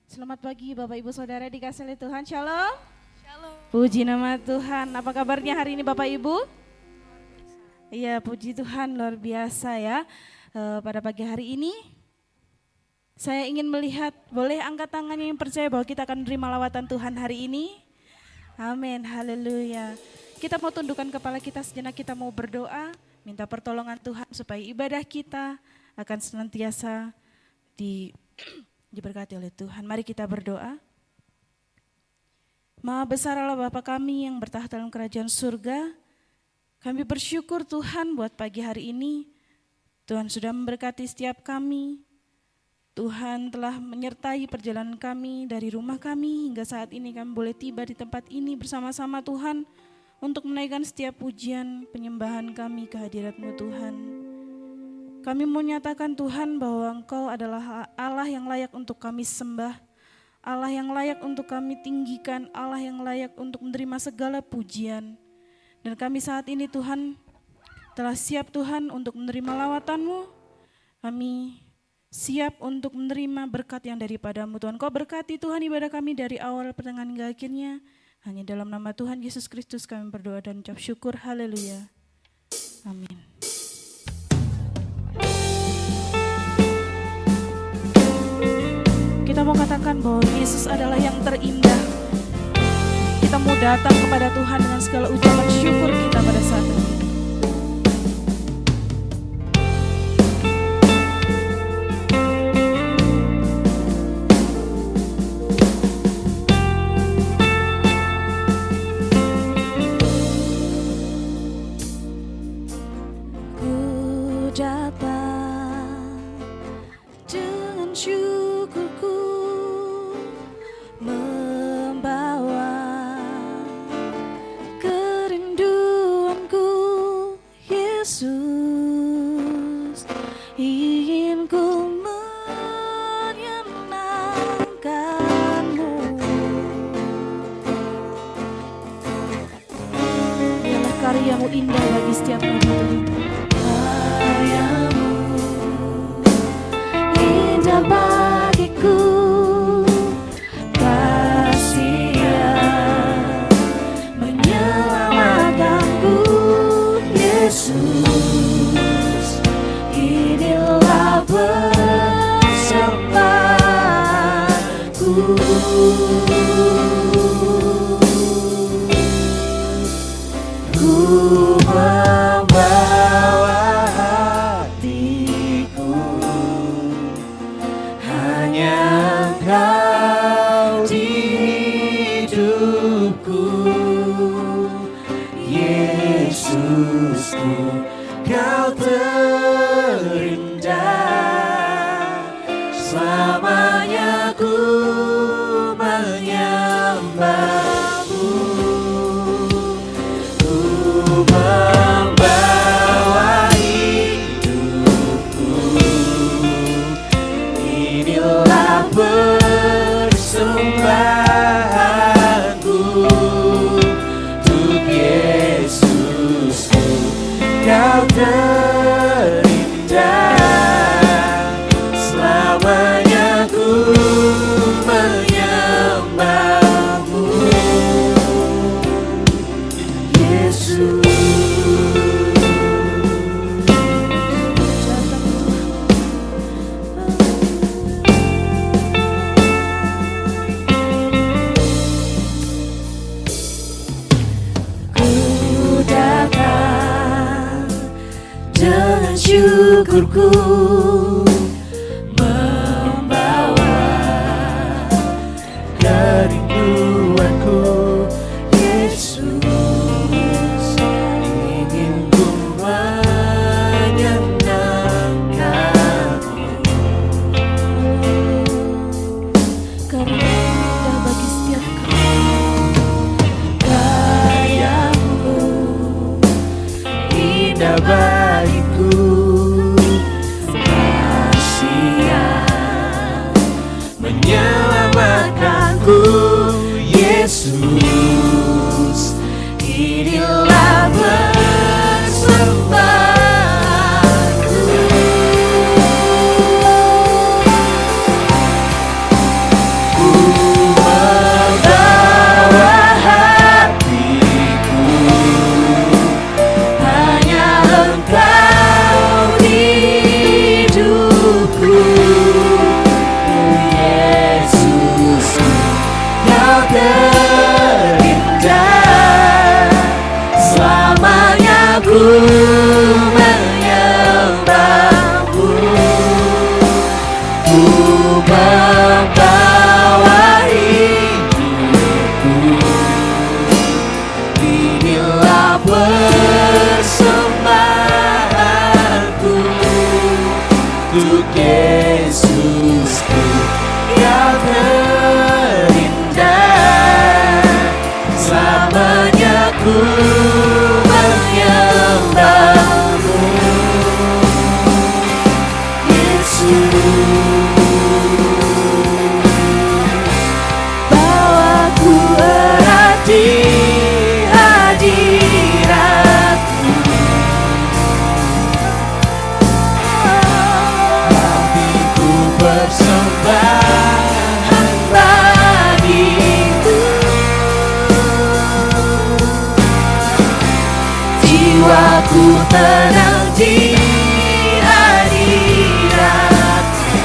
Selamat pagi Bapak Ibu Saudara dikasih oleh Tuhan, Shalom. Shalom. Puji nama Tuhan, apa kabarnya hari ini Bapak Ibu? Iya, puji Tuhan, luar biasa ya. Pada pagi hari ini saya ingin melihat, boleh angkat tangannya yang percaya bahwa kita akan menerima lawatan Tuhan hari ini? Amin, haleluya. Kita mau tundukkan kepala kita sejenak, kita mau berdoa, minta pertolongan Tuhan supaya ibadah kita akan senantiasa diberkati oleh Tuhan. Mari kita berdoa. Maha besar Allah Bapa kami yang bertahta dalam kerajaan surga. Kami bersyukur Tuhan buat pagi hari ini. Tuhan sudah memberkati setiap kami. Tuhan telah menyertai perjalanan kami dari rumah kami hingga saat ini kami boleh tiba di tempat ini bersama-sama Tuhan untuk menaikkan setiap pujian penyembahan kami ke hadirat-Mu Tuhan. Kami mau nyatakan Tuhan bahwa Engkau adalah Allah yang layak untuk kami sembah, Allah yang layak untuk kami tinggikan, Allah yang layak untuk menerima segala pujian. Dan kami saat ini Tuhan telah siap Tuhan untuk menerima lawatan-Mu. Kami siap untuk menerima berkat yang daripada-Mu Tuhan. Kau berkati Tuhan ibadah kami dari awal pertengahan hingga akhirnya. Hanya dalam nama Tuhan Yesus Kristus kami berdoa dan ucap syukur. Haleluya. Amin. Kita mau katakan bahwa Yesus adalah yang terindah. Kita mau datang kepada Tuhan dengan segala ucapan syukur kita pada saat ini. Ku datang dengan syukurku, membawa kerinduanku, Yesus, ingin ku menyenangkan-Mu. Biarlah karya-Mu indah bagi setiap kami. Karya-Mu indah bagiku, kasih-Nya menyelamatkanku, Yesus, inilah persembahanku. Ku membawa hatiku, hanya Engkau di hidupku, Yesusku, Kau terindah. Selamanya ku menyembah-Mu. Ku membawa hidupku, inilah persembahanku untuk Yesusku, Kau terindah. Selamanya ku menyembah-Mu, Yesus. Ku datang dengan syukurku, membawa kerinduanku, Yesus, ingin ku menyenangkan-Mu. Karya indah bagi setiap kami, karya-Mu indah bagiku, kasih-Nya menyelamatkanku, Yesus, inilah persembahanku. Ku membawa hidupku. Inilah persembahanku untuk Yesusku yang terindah. Selamanya ku menyembahmu, Yesus. Bahwa ku erat di hadiratmu, hatiku persembahan bagimu. Jiwaku tenang di hadiratmu,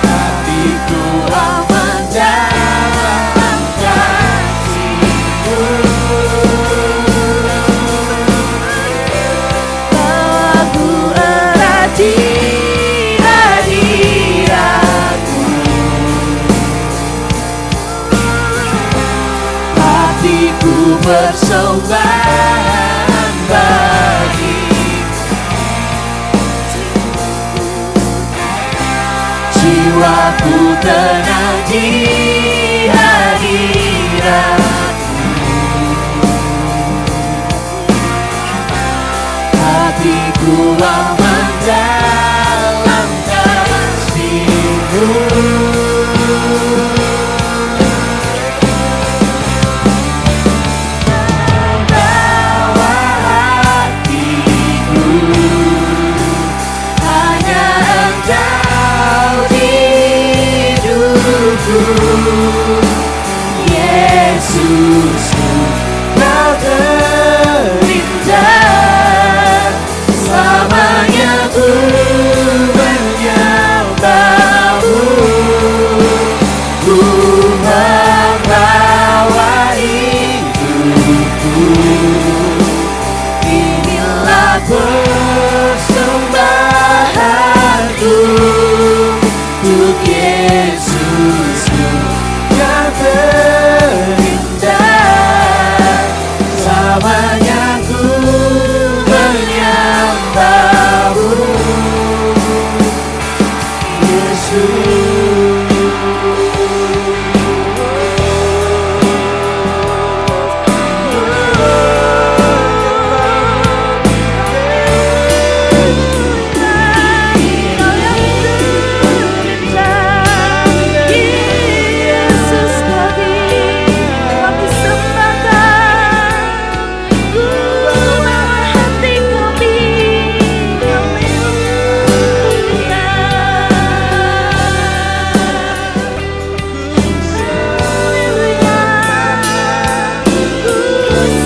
hatiku aman dalam kasih-Mu. Bahwa ku erat di hadiratmu, hatiku persembahan bagimu. Jiwaku tenang di hadiratmu, hatiku aman dalam kasih-Mu. Bawa hatiku, hanya Engkau di hidupku, Yesusku Kau terindah. Selamanya ku menyembahmu, ku membawa hidupku. Inilah persembahanku untuk Yesusku yang terindah. Selamanya ku menyembahmu, Yesus. Yesus kami sembahkan, bawa hati kami, haleluya. Haleluya, ku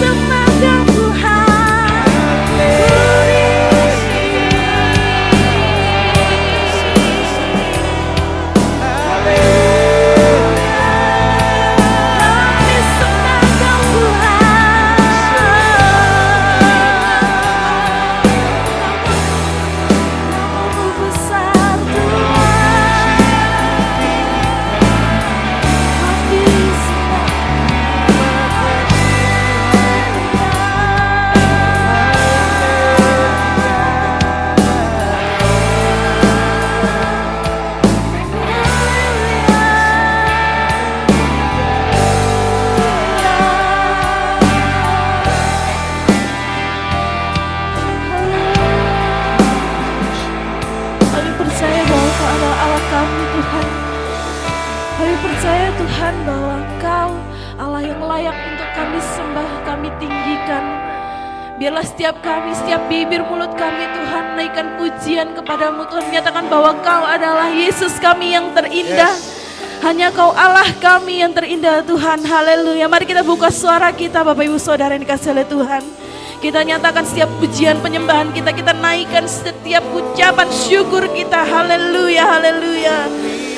sembahkan Tuhan, kami sembahkan Tuhan. Namamu besar Tuhan, kami Kami percaya bahwa Kau adalah Allah kami Tuhan. Kami percaya Tuhan bahwa Engkau Allah yang layak untuk kami sembah, kami tinggikan. Biarlah setiap kami, setiap bibir mulut kami Tuhan menaikkan pujian kepadamu Tuhan. Menyatakan bahwa Kau adalah Yesus kami yang terindah. Hanya Kau Allah kami yang terindah Tuhan. Haleluya. Mari kita buka suara kita Bapak Ibu Saudara yang dikasihi oleh Tuhan. Kita nyatakan setiap pujian penyembahan kita, kita naikkan setiap ucapan syukur kita. Haleluya, haleluya.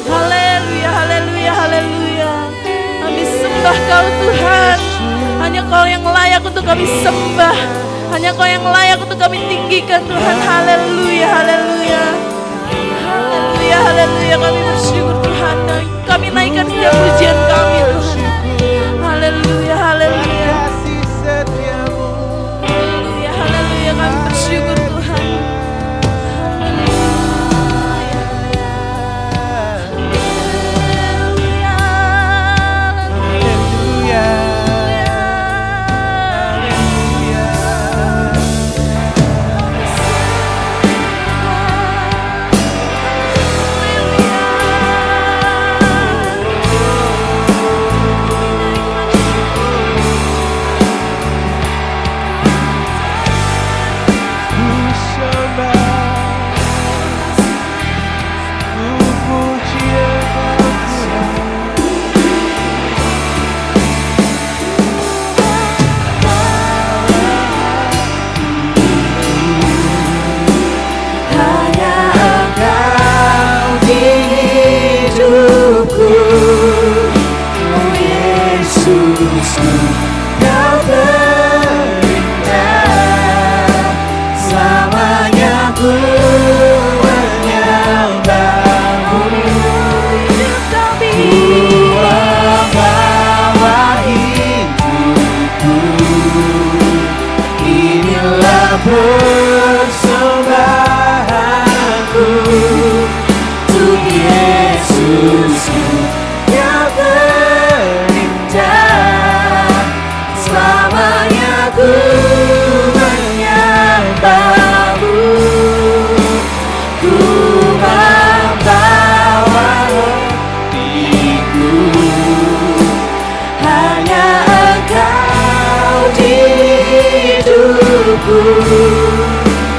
Haleluya, haleluya, haleluya. Kami sembah Kau Tuhan. Hanya Kau yang layak untuk kami sembah. Hanya Kau yang layak untuk kami tinggikan Tuhan. Haleluya, haleluya. Haleluya, haleluya. Kami bersyukur Tuhan. Kami naikkan setiap pujian kami Tuhan. Haleluya, haleluya. Haleluya, haleluya. Kami bersyukur Tuhan.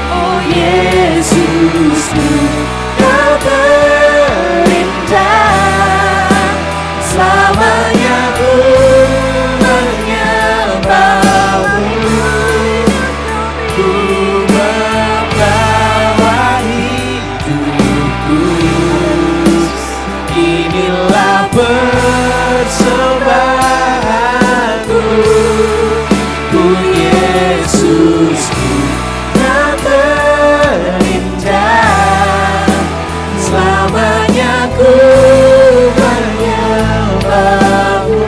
Oh Yesusku, Kau terindah, selamanya ku menyembahmu. Ku membawa hidupku, inilah persembahanku. Ku Yesusku, Kau terindah, selamanya ku menyembahmu.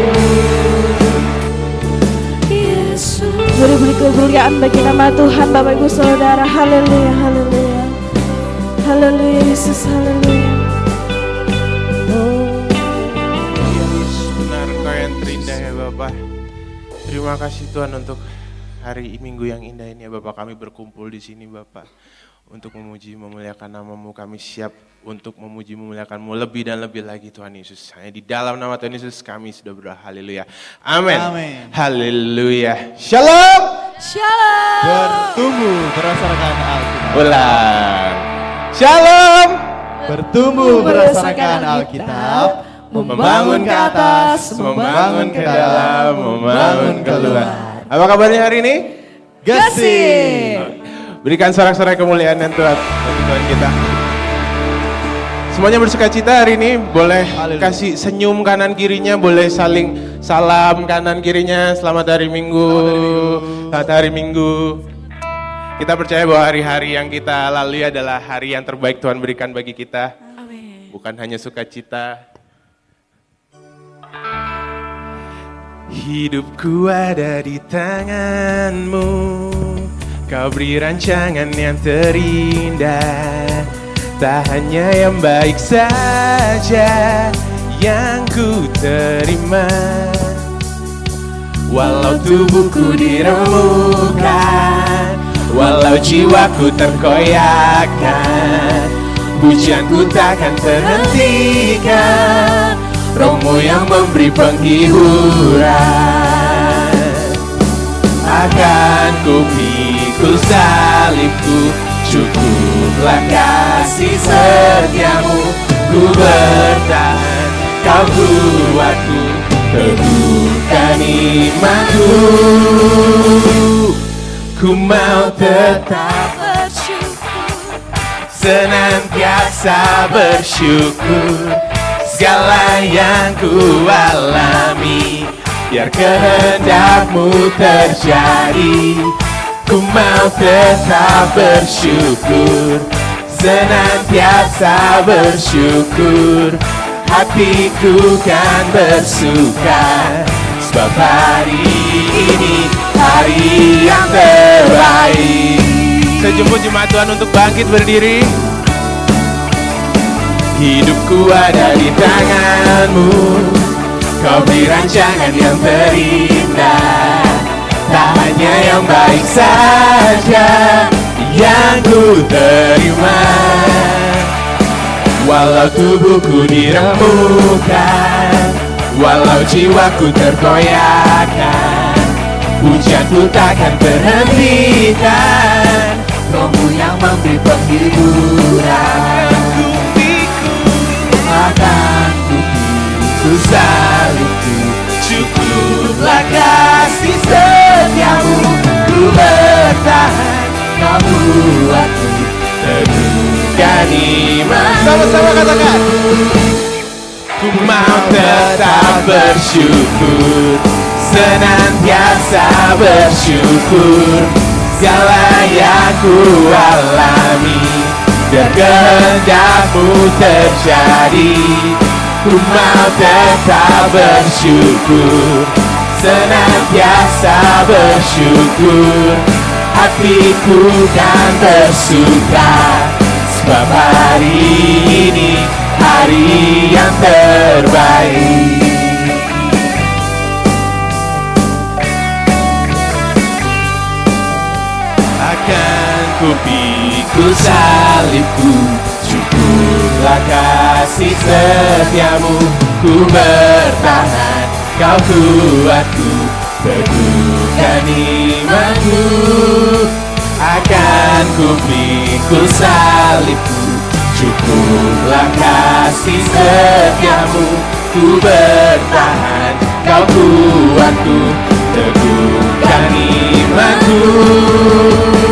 Yesus. Mari beri kemuliaan bagi nama Tuhan, Bapak Ibu Saudara. Haleluya, haleluya. Haleluya Yesus, haleluya. Yesus, benar Engkau yang terindah ya Bapak. Terima kasih Tuhan untuk hari Minggu yang indah ini ya Bapak. Kami berkumpul di sini Bapak untuk memuji memuliakan nama-Mu. Kami siap untuk memuji memuliakan-Mu lebih dan lebih lagi Tuhan Yesus. Hanya di dalam nama Tuhan Yesus kami sudah berdoa. Haleluya. Amin. Amin. Haleluya. Shalom. Shalom. Bertumbuh berdasarkan Alkitab. Ulang. Shalom. Bertumbuh berdasarkan Alkitab. Membangun ke atas, membangun ke dalam, membangun keluar. Apa kabarnya hari ini? Gesing. Berikan sorak-sorai kemuliaan dan Tuhan bagi Tuhan kita. Semuanya bersuka cita hari ini, boleh kasih senyum kanan kirinya, boleh saling salam kanan kirinya. Selamat hari Minggu. Selamat hari Minggu. Kita percaya bahwa hari-hari yang kita lalui adalah hari yang terbaik Tuhan berikan bagi kita. Amin. Bukan hanya sukacita. Hidupku ada di tangan-Mu, Kau beri rancangan yang terindah. Tak hanya yang baik saja yang ku terima. Walau tubuhku diremukkan, walau jiwaku terkoyakkan, pujianku takkan terhentikan. Roh-Mu yang memberi penghiburan, akan ku pikul salibku, cukuplah kasih setiamu. Ku bertahan, Kau kuatku, teguhkan imanku. Ku mau tetap Bersyukur. senantiasa bersyukur. Segala yang ku alami, biar kehendak-Mu terjadi. Ku mau tetap bersyukur, senantiasa bersyukur. Hatiku kan bersuka, sebab hari ini hari yang terbaik. Saya jemput jemaat Tuhan untuk bangkit berdiri. Hidupku ada di tangan-Mu, Kau beri rancangan yang terindah. Tak hanya yang baik saja yang ku terima. Walau tubuhku diremukkan, walau jiwaku tergoyahkan, hujanku takkan terhentikan. Rohmu yang memberi penghiburan. Akan ku salibku, cukuplah kasih setiamu. Ku bertahan, Kau buatku teguhkan iman. Sama-sama katakan. Ku mau tetap bersyukur, senantiasa bersyukur. Segala yang ku alami, biar kehendak-Mu terjadi. Ku mau tetap bersyukur, senantiasa bersyukur. Hatiku kan bersuka, sebab hari ini hari yang terbaik. Akan ku pikul salibku, cukuplah kasih setiamu. Ku bertahan, Kau kuatku, teguhkan imanku. Akan ku pikul salibku, cukuplah kasih setiamu. Ku bertahan, Kau kuatku, teguhkan imanku.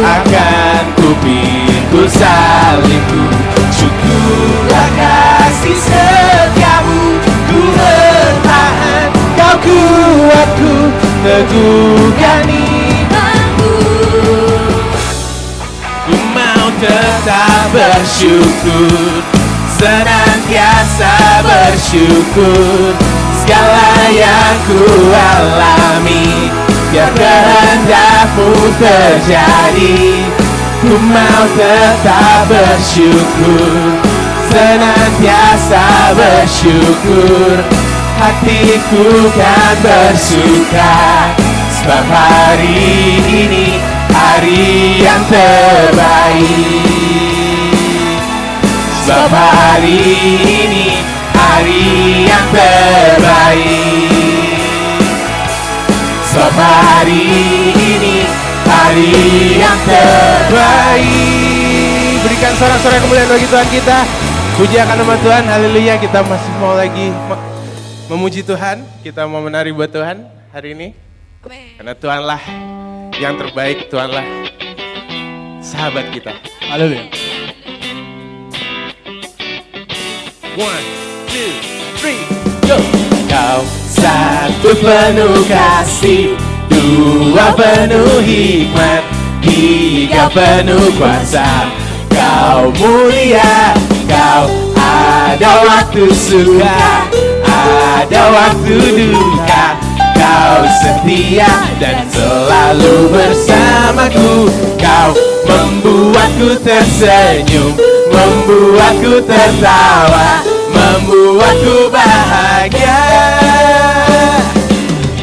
Akan ku pikul salibku, cukuplah kasih setiamu. Ku bertahan, Kau kuatku, teguhkan imanku. Ku mau tetap bersyukur, senantiasa bersyukur. Segala yang ku alami, biar kehendak-Mu terjadi. Ku mau tetap bersyukur, senantiasa bersyukur. Hatiku kan bersuka, sebab hari ini hari yang terbaik. Sebab hari ini hari yang terbaik. Sebab hari ini hari yang terbaik. Berikan sorak-sorai kemuliaan bagi Tuhan kita. Puji akan nama Tuhan, haleluya. Kita masih mau lagi memuji Tuhan. Kita mau menari buat Tuhan hari ini. Karena Tuhanlah yang terbaik, Tuhanlah sahabat kita. Haleluya. 1, 2, 3, go! Kau satu penuh kasih, dua penuh hikmat, tiga penuh kuasa. Kau mulia, Kau ada waktu suka, ada waktu duka. Kau setia dan selalu bersamaku. Kau membuatku tersenyum, membuatku tertawa, membuatku bahagia.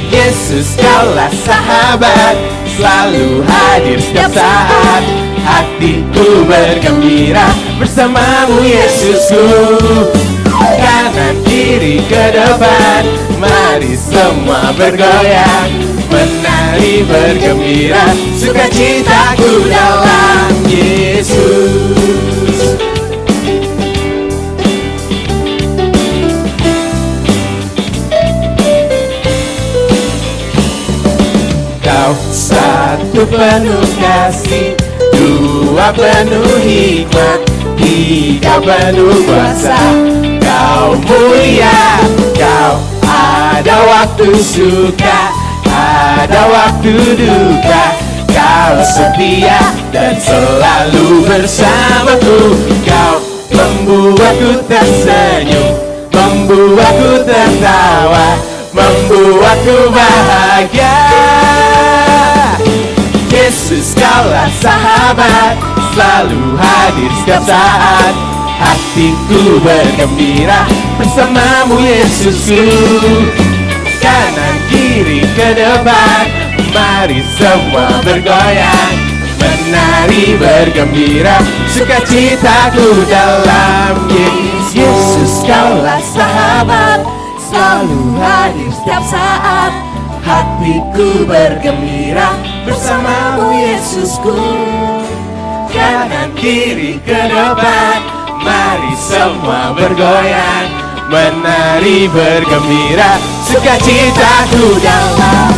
Yesus, Kaulah sahabat, selalu hadir setiap saat. Hatiku bergembira bersamamu, Yesusku. Kanan kiri ke depan, mari semua bergoyang, menari bergembira, sukacitaku dalam Yesus. Kau satu penuh kasih, dua penuh hikmat, tiga penuh kuasa. Kau mulia, Kau ada waktu suka, ada waktu duka. Kau Kau setia dan selalu bersamaku. Kau membuatku tersenyum, membuatku tertawa, membuatku bahagia. Yesus, Kaulah sahabat, selalu hadir setiap saat. Hatiku bergembira bersamamu Yesusku. Kanan kiri ke depan, mari semua bergoyang, menari bergembira, sukacitaku dalam Yesus. Yesus, Kaulah sahabat, selalu hadir setiap saat. Hatiku bergembira bersamamu Yesusku. Kanan kiri ke depan, mari semua bergoyang, menari bergembira, sukacitaku dalam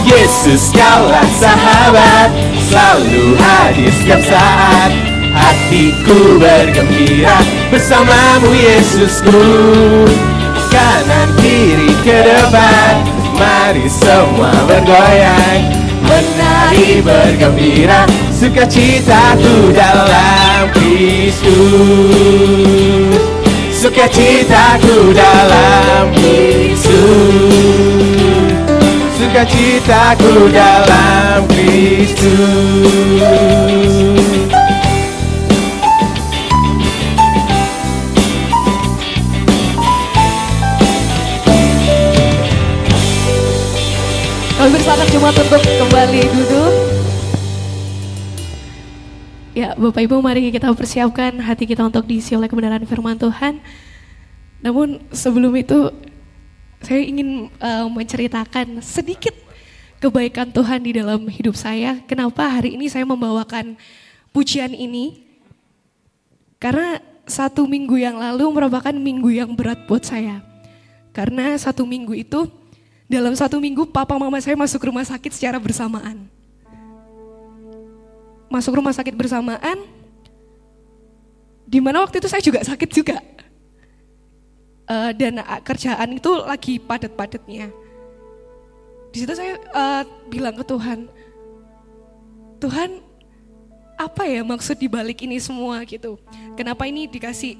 Yesus. Kaulah sahabat, selalu hadir setiap saat. Hatiku bergembira bersamamu Yesusku. Kanan kiri ke depan, mari semua bergoyang, menari bergembira, sukacitaku dalam Kristus. Sukacitaku dalam Kristus. Sukacitaku dalam Kristus. Kami bersepakat jemaat untuk kembali duduk. Ya, Bapak Ibu, mari kita persiapkan hati kita untuk diisi oleh kebenaran firman Tuhan. Namun sebelum itu, saya ingin menceritakan sedikit kebaikan Tuhan di dalam hidup saya. Kenapa hari ini saya membawakan pujian ini? Karena 1 minggu yang lalu merupakan minggu yang berat buat saya. Karena 1 minggu itu, dalam 1 minggu papa mama saya masuk rumah sakit secara bersamaan. Masuk rumah sakit bersamaan, di mana waktu itu saya juga sakit juga. Dan kerjaan itu lagi padat-padatnya. Di situ saya bilang ke Tuhan, Tuhan, apa ya maksud dibalik ini semua gitu? Kenapa ini dikasih?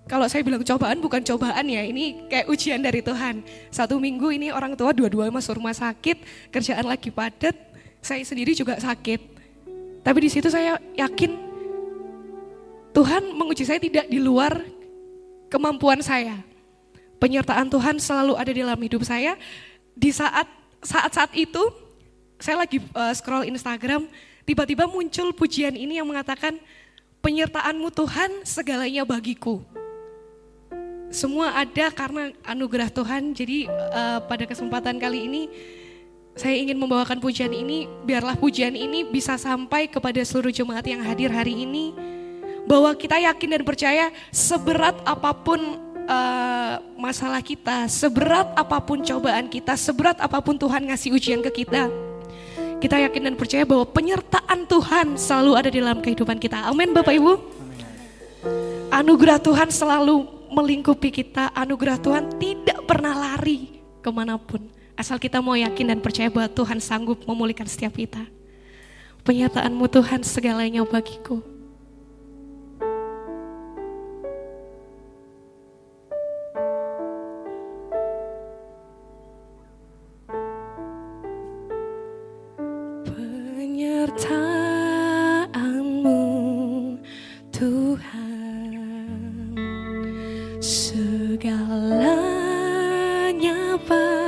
Kalau saya bilang cobaan, bukan cobaan ya, ini kayak ujian dari Tuhan. 1 minggu ini orang tua dua-dua masuk rumah sakit, kerjaan lagi padat, saya sendiri juga sakit. Tapi di situ saya yakin Tuhan menguji saya tidak di luar kemampuan saya. Penyertaan Tuhan selalu ada di dalam hidup saya. Di saat itu, saya lagi scroll Instagram, tiba-tiba muncul pujian ini yang mengatakan, penyertaan-Mu Tuhan segalanya bagiku. Semua ada karena anugerah Tuhan. Jadi pada kesempatan kali ini saya ingin membawakan pujian ini. Biarlah pujian ini bisa sampai kepada seluruh jemaat yang hadir hari ini, bahwa kita yakin dan percaya seberat apapun masalah kita, seberat apapun cobaan kita, seberat apapun Tuhan ngasih ujian ke kita, kita yakin dan percaya bahwa penyertaan Tuhan selalu ada di dalam kehidupan kita. Amin Bapak Ibu. Anugerah Tuhan selalu melingkupi kita, anugerah Tuhan tidak pernah lari kemanapun. Asal kita mau yakin dan percaya bahwa Tuhan sanggup memulihkan setiap kita. Penyertaan-Mu Tuhan segalanya bagiku. Penyertaan-Mu Tuhan segalanya bagiku.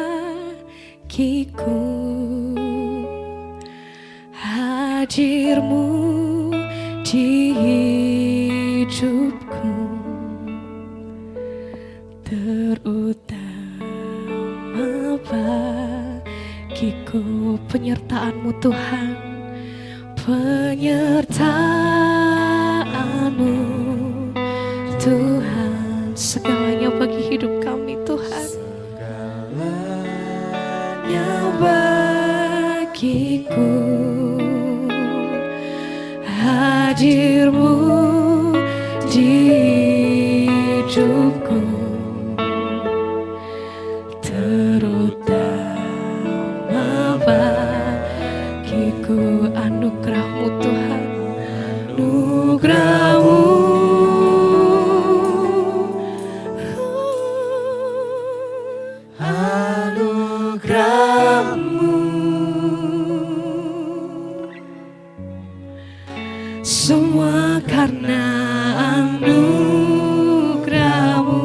Hadir-Mu di hidupku, terutama bagiku. Penyertaan-Mu Tuhan, penyertaan-Mu Tuhan, segalanya bagi hidup kami Tuhan. Segalanya bagiku, hadir-Mu di hidupku, terutama bagiku. Semua karena anugerah-Mu,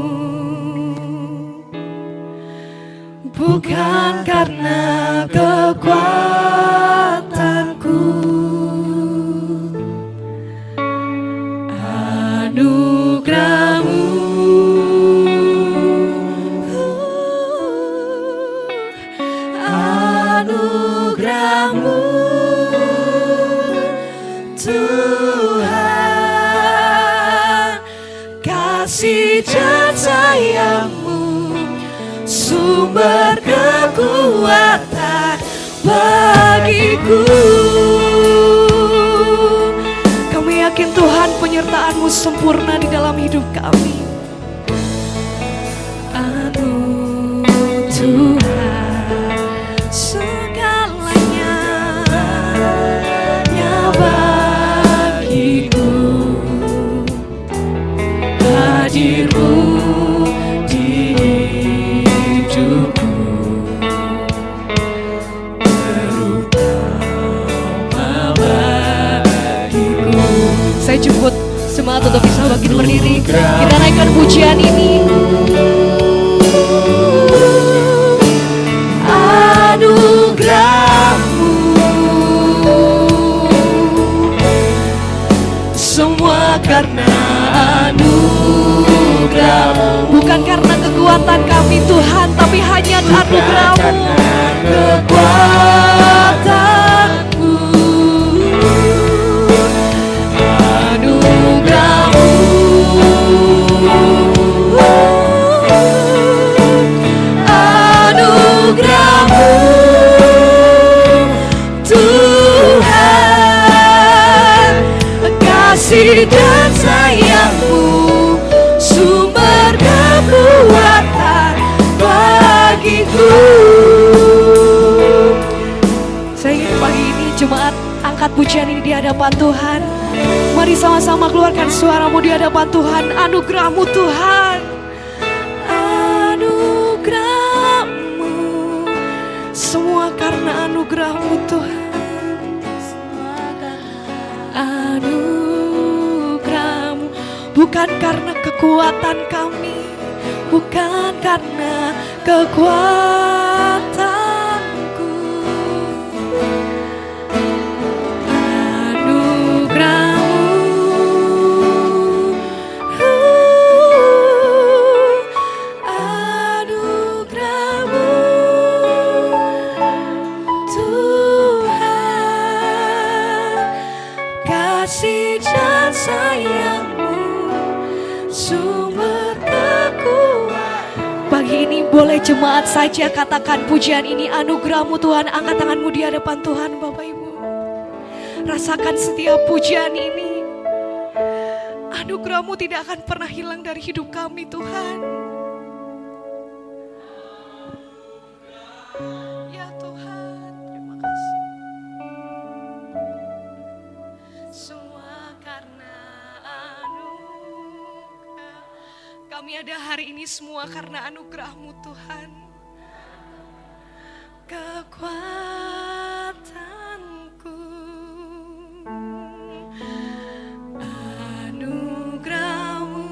bukan karena kekuatanku. Anugerah-Mu, anugerah-Mu Tuhan, kasih dan sayang-Mu, sumber kekuatan bagiku. Kami yakin Tuhan penyertaan-Mu sempurna di dalam hidup kami. Aduh Tuhan, segalanya bagiku, hadir-Mu di hidupku, terutama bagiku. Saya jemput semangat untuk bisa bangkit berdiri. Kita naikkan pujian ini. Anugerah-Mu, semua karena anugerah-Mu, bukan karena kekuatan kami Tuhan, tapi hanya anugerah-Mu, kekuatanku. Anugerah-Mu, anugerah-Mu Tuhan, kasih dan sayang-Mu, sumber kekuatan bagiku. Saya ingin pagi ini jemaat angkat pujian ini di hadapan Tuhan. Mari sama-sama keluarkan suaramu di hadapan Tuhan. Anugerah-Mu Tuhan, anugerah-Mu, semua karena anugerah-Mu Tuhan. Anugerah-Mu, bukan karena kekuatan kami, bukan karena kekuatanku. Anugerah-Mu, Tuhan, kasih dan sayang-Mu, sumber kekuatan. Pagi ini boleh jemaat saja katakan pujian ini. Anugerah-Mu Tuhan, angkat tanganmu di hadapan Tuhan Bapak Ibu. Rasakan setiap pujian ini. Anugerah-Mu tidak akan pernah hilang dari hidup kami Tuhan. Ya Tuhan, terima kasih. Semua karena anugerah. Kami ada hari ini semua karena anugerah-Mu Tuhan. Kekuatanku, anugerah-Mu,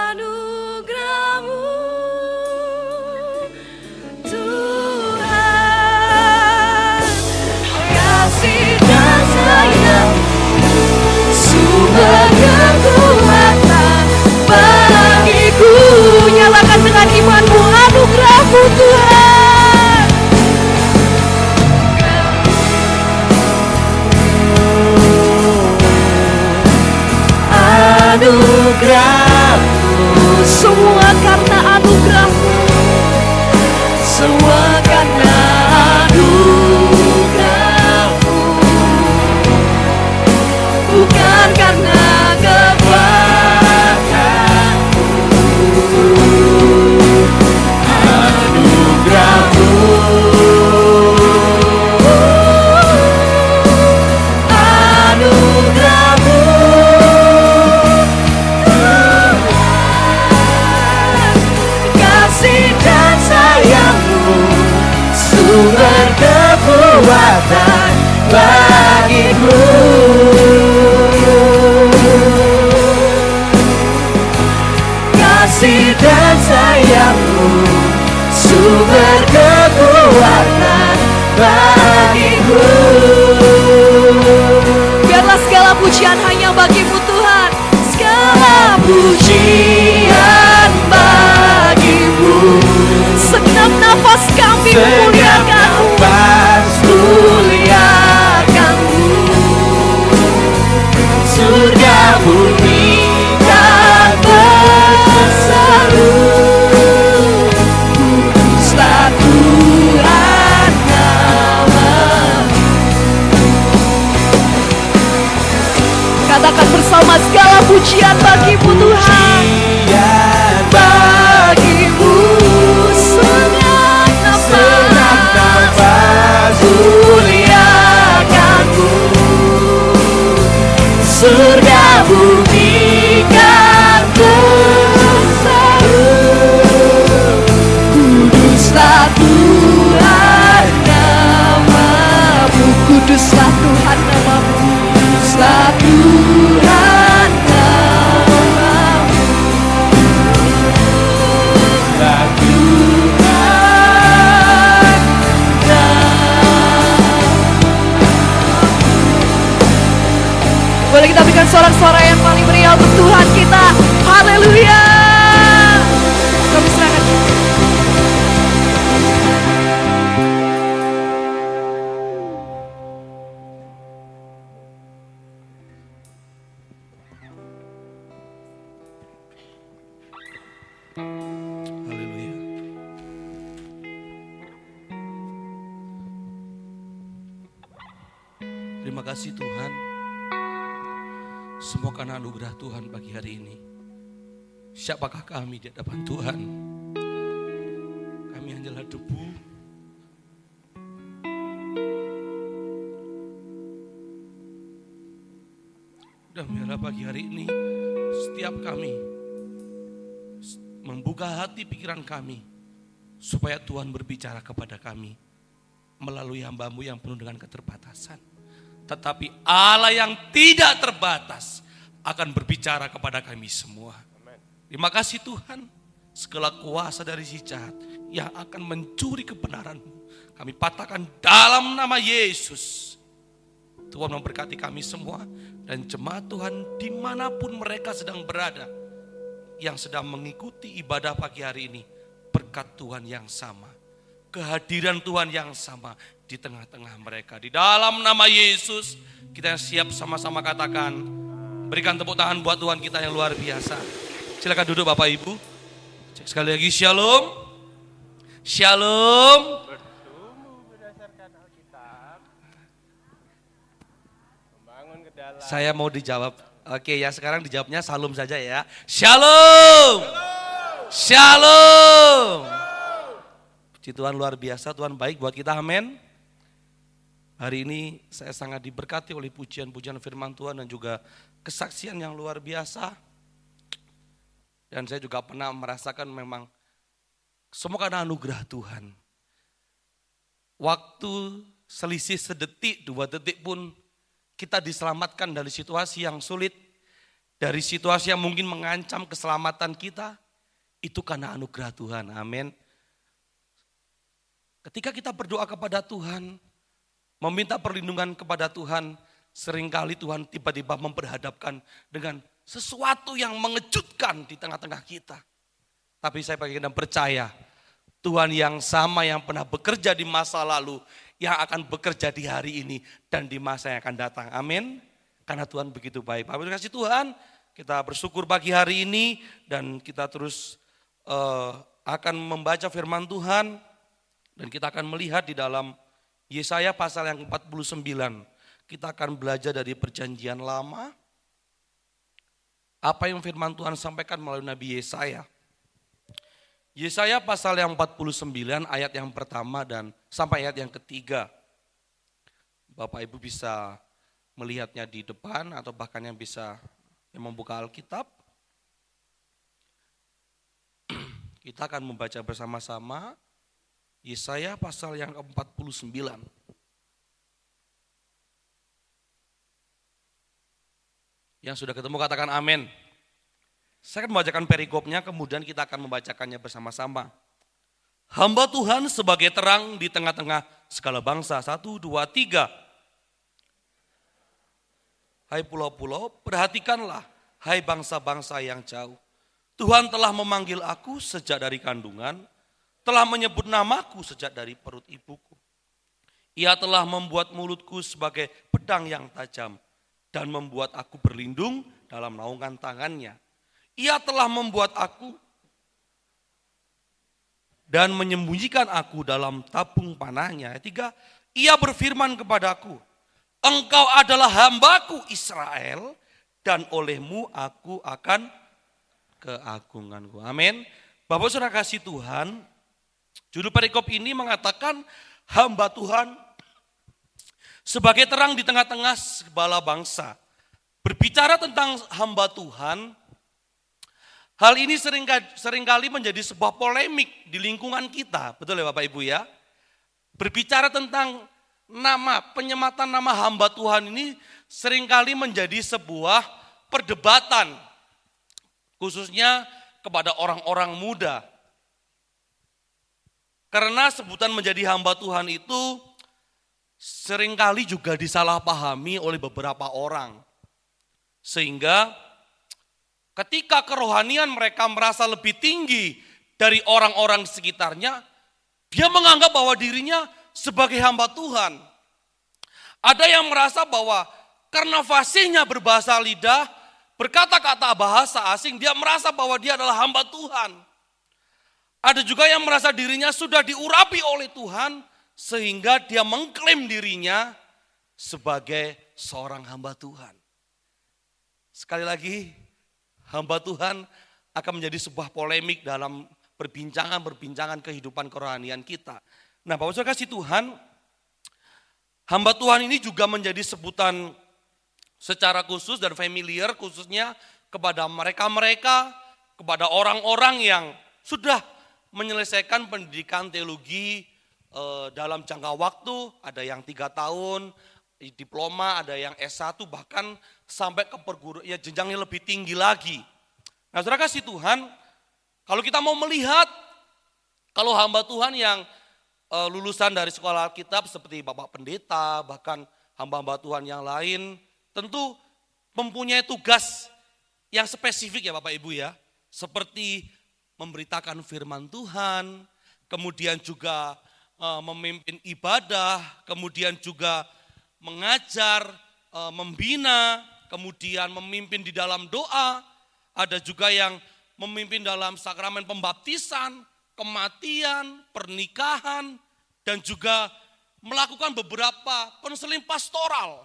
anugerah-Mu Tuhan, kasih dan sayang, sumber kekuatan bagiku. sumber kekuatan bagiku. Kasih dan sayangmu, sumber kekuatan bagiku. Biarlah segala pujian hanya bagimu Tuhan. Segala pujian bagimu, Segenap nafas kami segenap memuliakan-Mu. nafas muliakanmu. Surga bumi kan berseru, kuduslah Tuhan nama-Mu. Katakan bersama, segala pujian bagimu Tuhan. Pujian bagimu, Segenap segenap nafas muliakanmu. Surga bumi kan berseru, kuduslah Tuhan nama-Mu. Kuduslah Tuhan nama-Mu. Kuduslah Tuhan nama-Mu. Kuduslah Tuhan nama-Mu. Boleh kita berikan sorak-sorai yang paling meriah untuk Tuhan kita. Haleluya. Kami serahkan. Haleluya. Terima kasih Tuhan. Semua karena anugerah Tuhan pagi hari ini. Siapakah kami di hadapan Tuhan? Kami hanyalah debu. Dan biarlah pagi hari ini setiap kami membuka hati pikiran kami supaya Tuhan berbicara kepada kami melalui hamba-Mu yang penuh dengan keterbatasan. Tetapi Allah yang tidak terbatas akan berbicara kepada kami semua. Terima kasih Tuhan, segala kuasa dari si jahat yang akan mencuri kebenaran-Mu, kami patahkan dalam nama Yesus. Tuhan memberkati kami semua dan jemaat Tuhan dimanapun mereka sedang berada, yang sedang mengikuti ibadah pagi hari ini, berkat Tuhan yang sama, kehadiran Tuhan yang sama di tengah-tengah mereka. Di dalam nama Yesus kita siap sama-sama katakan, berikan tepuk tangan buat Tuhan kita yang luar biasa. Silakan duduk Bapak Ibu. Cek sekali lagi, shalom. Shalom. Bertumbuh berdasarkan Alkitab, membangun ke dalam. Saya mau dijawab. Oke ya, sekarang dijawabnya salam saja ya. Shalom. Shalom. Puji Tuhan luar biasa, Tuhan baik buat kita, amin. Hari ini saya sangat diberkati oleh pujian-pujian firman Tuhan dan juga kesaksian yang luar biasa. Dan saya juga pernah merasakan memang semua karena anugerah Tuhan. Waktu selisih sedetik, 2 detik pun kita diselamatkan dari situasi yang sulit, dari situasi yang mungkin mengancam keselamatan kita, itu karena anugerah Tuhan, amin. Ketika kita berdoa kepada Tuhan, meminta perlindungan kepada Tuhan, seringkali Tuhan tiba-tiba memperhadapkan dengan sesuatu yang mengejutkan di tengah-tengah kita. Tapi saya bagian percaya, Tuhan yang sama yang pernah bekerja di masa lalu, yang akan bekerja di hari ini dan di masa yang akan datang. Amin. Karena Tuhan begitu baik. Bapak kasih Tuhan, kita bersyukur pagi hari ini dan kita terus akan membaca firman Tuhan dan kita akan melihat di dalam Yesaya pasal yang 49. Kita akan belajar dari perjanjian lama. Apa yang firman Tuhan sampaikan melalui Nabi Yesaya. Yesaya pasal yang 49 ayat yang pertama dan sampai ayat yang ketiga. Bapak Ibu bisa melihatnya di depan atau bahkan yang bisa membuka Alkitab. Kita akan membaca bersama-sama Yesaya pasal yang ke-49. Yang sudah ketemu katakan amin. Saya akan membacakan perikopnya, kemudian kita akan membacakannya bersama-sama. Hamba Tuhan sebagai terang di tengah-tengah segala bangsa. 1, 2, 3. Hai pulau-pulau, perhatikanlah, hai bangsa-bangsa yang jauh. Tuhan telah memanggil aku sejak dari kandungan, telah menyebut namaku sejak dari perut ibuku. Ia telah membuat mulutku sebagai pedang yang tajam dan membuat aku berlindung dalam naungan tangannya. Ia telah membuat aku dan menyembunyikan aku dalam tabung panahnya. 3, ia berfirman kepadaku, engkau adalah hambaku Israel dan olehmu aku akan keagunganku. Amin. Bapak Saudara kasih Tuhan, judul perikop ini mengatakan hamba Tuhan sebagai terang di tengah-tengah segala bangsa. Berbicara tentang hamba Tuhan, hal ini seringkali menjadi sebuah polemik di lingkungan kita. Betul ya Bapak Ibu ya? Berbicara tentang nama, penyematan nama hamba Tuhan ini seringkali menjadi sebuah perdebatan. Khususnya kepada orang-orang muda. Karena sebutan menjadi hamba Tuhan itu seringkali juga disalahpahami oleh beberapa orang. Sehingga ketika kerohanian mereka merasa lebih tinggi dari orang-orang di sekitarnya, dia menganggap bahwa dirinya sebagai hamba Tuhan. Ada yang merasa bahwa karena fasihnya berbahasa lidah, berkata-kata bahasa asing, dia merasa bahwa dia adalah hamba Tuhan. Ada juga yang merasa dirinya sudah diurapi oleh Tuhan, sehingga dia mengklaim dirinya sebagai seorang hamba Tuhan. Sekali lagi, hamba Tuhan akan menjadi sebuah polemik dalam perbincangan kehidupan kerohanian kita. Nah, Bapak Saudara kasih Tuhan, hamba Tuhan ini juga menjadi sebutan secara khusus dan familiar khususnya kepada mereka-mereka, kepada orang-orang yang sudah menyelesaikan pendidikan teologi dalam jangka waktu, ada yang 3 tahun, diploma, ada yang S1, bahkan sampai ke perguruan, ya jenjangnya lebih tinggi lagi. Nah, saudara kasih Tuhan, kalau kita mau melihat, kalau hamba Tuhan yang lulusan dari sekolah Alkitab seperti Bapak Pendeta, bahkan hamba-hamba Tuhan yang lain, tentu mempunyai tugas yang spesifik ya Bapak Ibu ya. Seperti memberitakan firman Tuhan, kemudian juga memimpin ibadah, kemudian juga mengajar, membina, kemudian memimpin di dalam doa, ada juga yang memimpin dalam sakramen pembaptisan, kematian, pernikahan, dan juga melakukan beberapa konseling pastoral.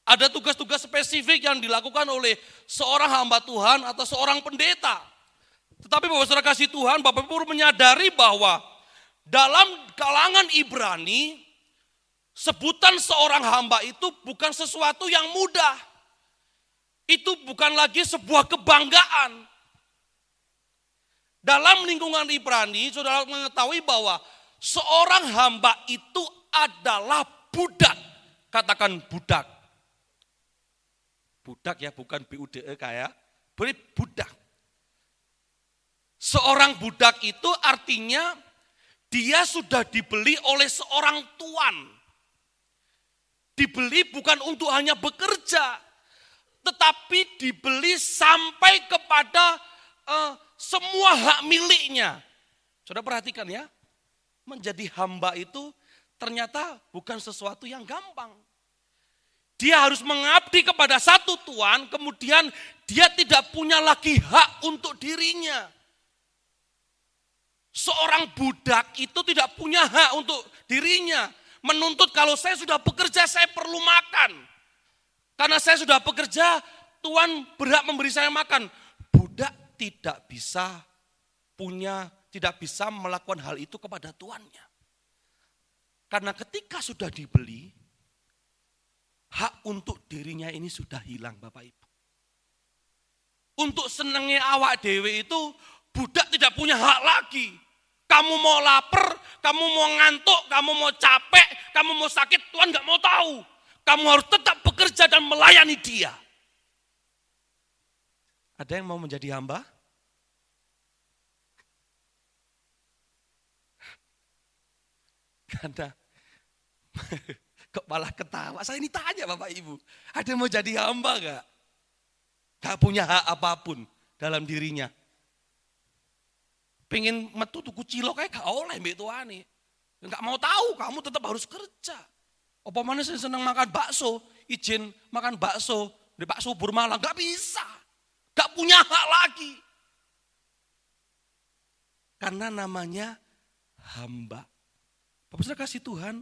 Ada tugas-tugas spesifik yang dilakukan oleh seorang hamba Tuhan atau seorang pendeta. Tetapi Bapak Saudara kasih Tuhan, Bapak Ibu menyadari bahwa dalam kalangan Ibrani, sebutan seorang hamba itu bukan sesuatu yang mudah. Itu bukan lagi sebuah kebanggaan. Dalam lingkungan Ibrani, saudara mengetahui bahwa seorang hamba itu adalah budak. Katakan budak. Budak ya, bukan BUDE kayak. Budak. Seorang budak itu artinya dia sudah dibeli oleh seorang tuan. Dibeli bukan untuk hanya bekerja, tetapi dibeli sampai kepada semua hak miliknya. Saudara perhatikan ya, menjadi hamba itu ternyata bukan sesuatu yang gampang. Dia harus mengabdi kepada satu tuan, kemudian dia tidak punya lagi hak untuk dirinya. Seorang budak itu tidak punya hak untuk dirinya. Menuntut kalau saya sudah bekerja, saya perlu makan. Karena saya sudah bekerja, Tuhan berhak memberi saya makan. Budak tidak bisa melakukan hal itu kepada tuannya. Karena ketika sudah dibeli, hak untuk dirinya ini sudah hilang Bapak Ibu. Untuk senangnya awak dewe itu, budak tidak punya hak lagi. Kamu mau lapar, kamu mau ngantuk, kamu mau capek, kamu mau sakit, Tuhan gak mau tahu. Kamu harus tetap bekerja dan melayani Dia. Ada yang mau menjadi hamba? Karena kok malah ketawa. Saya ini tanya Bapak Ibu, ada yang mau jadi hamba gak? Gak punya hak apapun dalam dirinya. Pengen metu tuku cilok kayak gak oleh mbak tuane. Gak mau tahu, kamu tetap harus kerja. Apa mana sih seneng makan bakso, izin makan bakso di Pak Subur Malang, gak bisa. Gak punya hak lagi. Karena namanya hamba. Bapak Saudara kasih Tuhan,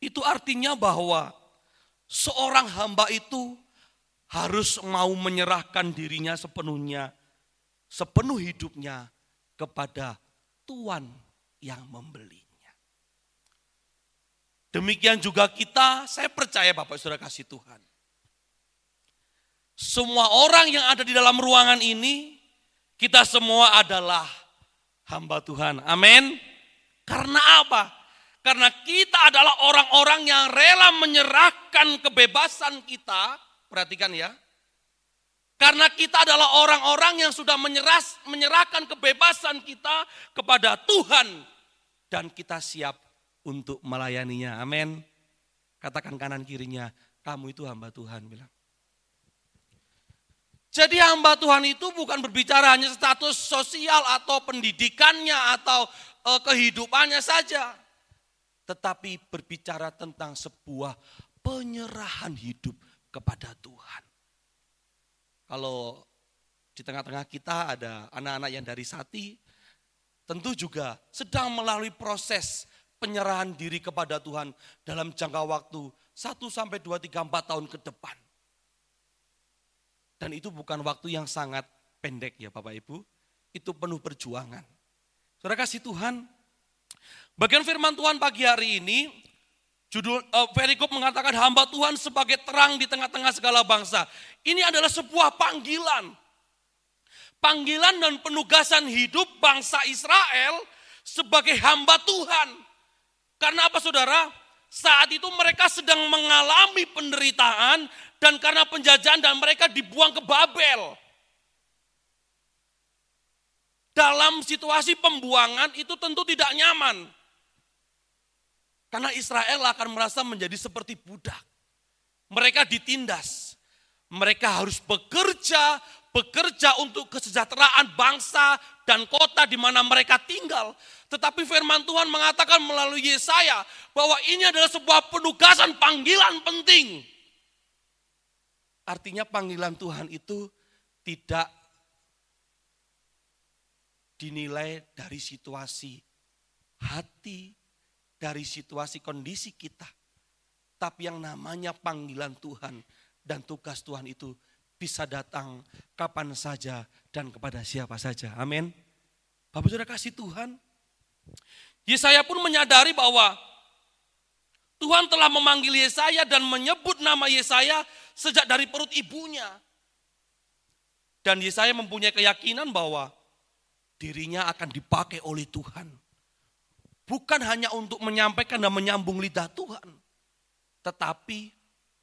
itu artinya bahwa seorang hamba itu harus mau menyerahkan dirinya sepenuhnya, sepenuh hidupnya kepada Tuhan yang membelinya. Demikian juga kita, saya percaya Bapak Saudara kasih Tuhan. Semua orang yang ada di dalam ruangan ini, kita semua adalah hamba Tuhan. Amin. Karena apa? Karena kita adalah orang-orang yang rela menyerahkan kebebasan kita. Perhatikan ya. Karena kita adalah orang-orang yang sudah menyerahkan kebebasan kita kepada Tuhan. Dan kita siap untuk melayaninya. Amin. Katakan kanan kirinya, kamu itu hamba Tuhan. Bilang. Jadi hamba Tuhan itu bukan berbicara hanya status sosial atau pendidikannya atau kehidupannya saja. Tetapi berbicara tentang sebuah penyerahan hidup kepada Tuhan. Kalau di tengah-tengah kita ada anak-anak yang dari Sati, tentu juga sedang melalui proses penyerahan diri kepada Tuhan dalam jangka waktu 1 sampai 2, 3, 4 tahun ke depan. Dan itu bukan waktu yang sangat pendek ya Bapak Ibu, itu penuh perjuangan. Saudara kasih Tuhan, bagian firman Tuhan pagi hari ini, judul perikop mengatakan hamba Tuhan sebagai terang di tengah-tengah segala bangsa. Ini adalah sebuah panggilan. Panggilan dan penugasan hidup bangsa Israel sebagai hamba Tuhan. Karena apa saudara? Saat itu mereka sedang mengalami penderitaan dan karena penjajahan dan mereka dibuang ke Babel. Dalam situasi pembuangan itu tentu tidak nyaman. Karena Israel akan merasa menjadi seperti budak. Mereka ditindas. Mereka harus bekerja untuk kesejahteraan bangsa dan kota di mana mereka tinggal. Tetapi firman Tuhan mengatakan melalui Yesaya bahwa ini adalah sebuah penugasan panggilan penting. Artinya panggilan Tuhan itu tidak dinilai dari situasi hati, dari situasi kondisi kita. Tapi yang namanya panggilan Tuhan dan tugas Tuhan itu bisa datang kapan saja dan kepada siapa saja. Amin. Bapak Saudara kasih Tuhan. Yesaya pun menyadari bahwa Tuhan telah memanggil Yesaya dan menyebut nama Yesaya sejak dari perut ibunya. Dan Yesaya mempunyai keyakinan bahwa dirinya akan dipakai oleh Tuhan. Bukan hanya untuk menyampaikan dan menyambung lidah Tuhan. Tetapi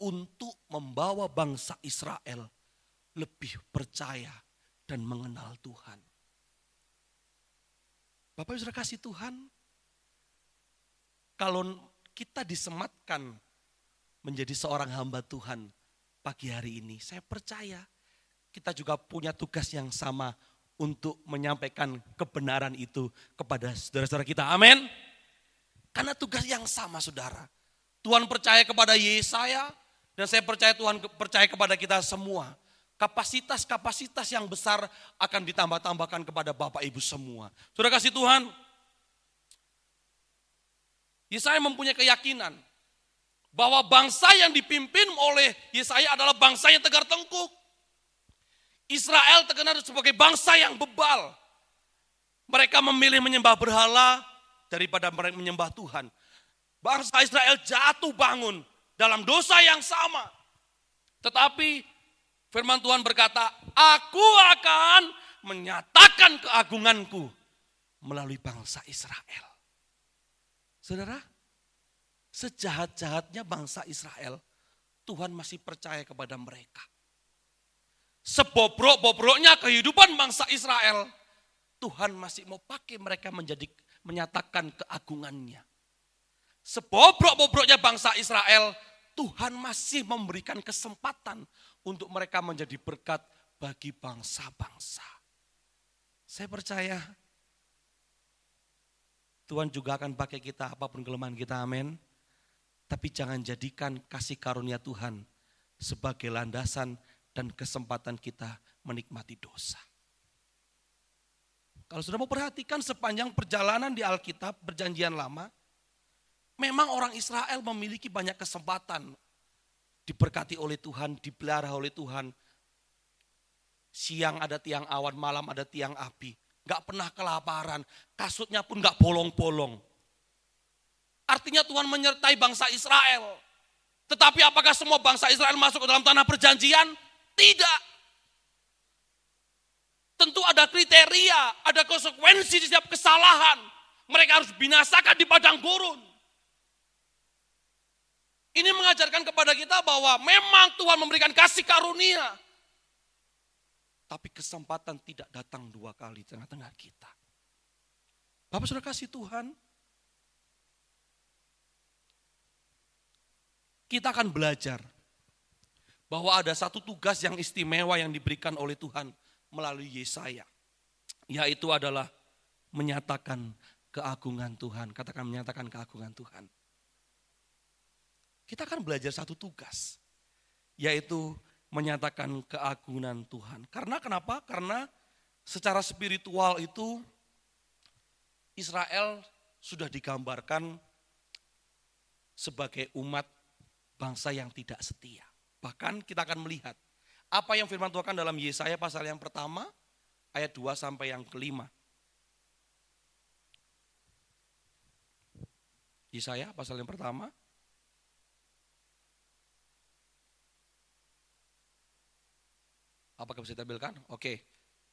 untuk membawa bangsa Israel lebih percaya dan mengenal Tuhan. Bapak Ibu Saudara kasih Tuhan, kalau kita disematkan menjadi seorang hamba Tuhan pagi hari ini, saya percaya kita juga punya tugas yang sama untuk menyampaikan kebenaran itu kepada saudara-saudara kita. Amin. Karena tugas yang sama saudara. Tuhan percaya kepada Yesaya dan saya percaya Tuhan percaya kepada kita semua. Kapasitas-kapasitas yang besar akan ditambah-tambahkan kepada Bapak Ibu semua. Saudara kasih Tuhan, Yesaya mempunyai keyakinan bahwa bangsa yang dipimpin oleh Yesaya adalah bangsa yang tegar tengkuk. Israel terkenal sebagai bangsa yang bebal. Mereka memilih menyembah berhala daripada mereka menyembah Tuhan. Bangsa Israel jatuh bangun dalam dosa yang sama. Tetapi firman Tuhan berkata, aku akan menyatakan keagunganku melalui bangsa Israel. Saudara, sejahat-jahatnya bangsa Israel, Tuhan masih percaya kepada mereka. Sebobrok-bobroknya kehidupan bangsa Israel, Tuhan masih mau pakai mereka menyatakan keagungannya. Sebobrok-bobroknya bangsa Israel, Tuhan masih memberikan kesempatan untuk mereka menjadi berkat bagi bangsa-bangsa. Saya percaya Tuhan juga akan pakai kita apapun kelemahan kita, amin. Tapi jangan jadikan kasih karunia Tuhan sebagai landasan dan kesempatan kita menikmati dosa. Kalau sudah mau perhatikan sepanjang perjalanan di Alkitab, Perjanjian Lama, memang orang Israel memiliki banyak kesempatan diberkati oleh Tuhan, dipelihara oleh Tuhan. Siang ada tiang awan, malam ada tiang api. Gak pernah kelaparan, kasutnya pun gak bolong-bolong. Artinya Tuhan menyertai bangsa Israel. Tetapi apakah semua bangsa Israel masuk ke dalam tanah perjanjian? Tidak. Tentu ada kriteria, ada konsekuensi di setiap kesalahan. Mereka harus binasakan di padang gurun. Ini mengajarkan kepada kita bahwa memang Tuhan memberikan kasih karunia. Tapi kesempatan tidak datang dua kali di tengah-tengah kita. Bapak sudah kasih Tuhan. Kita akan belajar bahwa ada satu tugas yang istimewa yang diberikan oleh Tuhan melalui Yesaya. Yaitu adalah menyatakan keagungan Tuhan. Katakan menyatakan keagungan Tuhan. Kita akan belajar satu tugas. Yaitu menyatakan keagungan Tuhan. Karena kenapa? Karena secara spiritual itu Israel sudah digambarkan sebagai umat bangsa yang tidak setia. Bahkan kita akan melihat apa yang firman Tuhan dalam Yesaya pasal yang pertama, ayat 2 sampai yang kelima. Yesaya pasal yang pertama. Apakah bisa ditampilkan? Oke.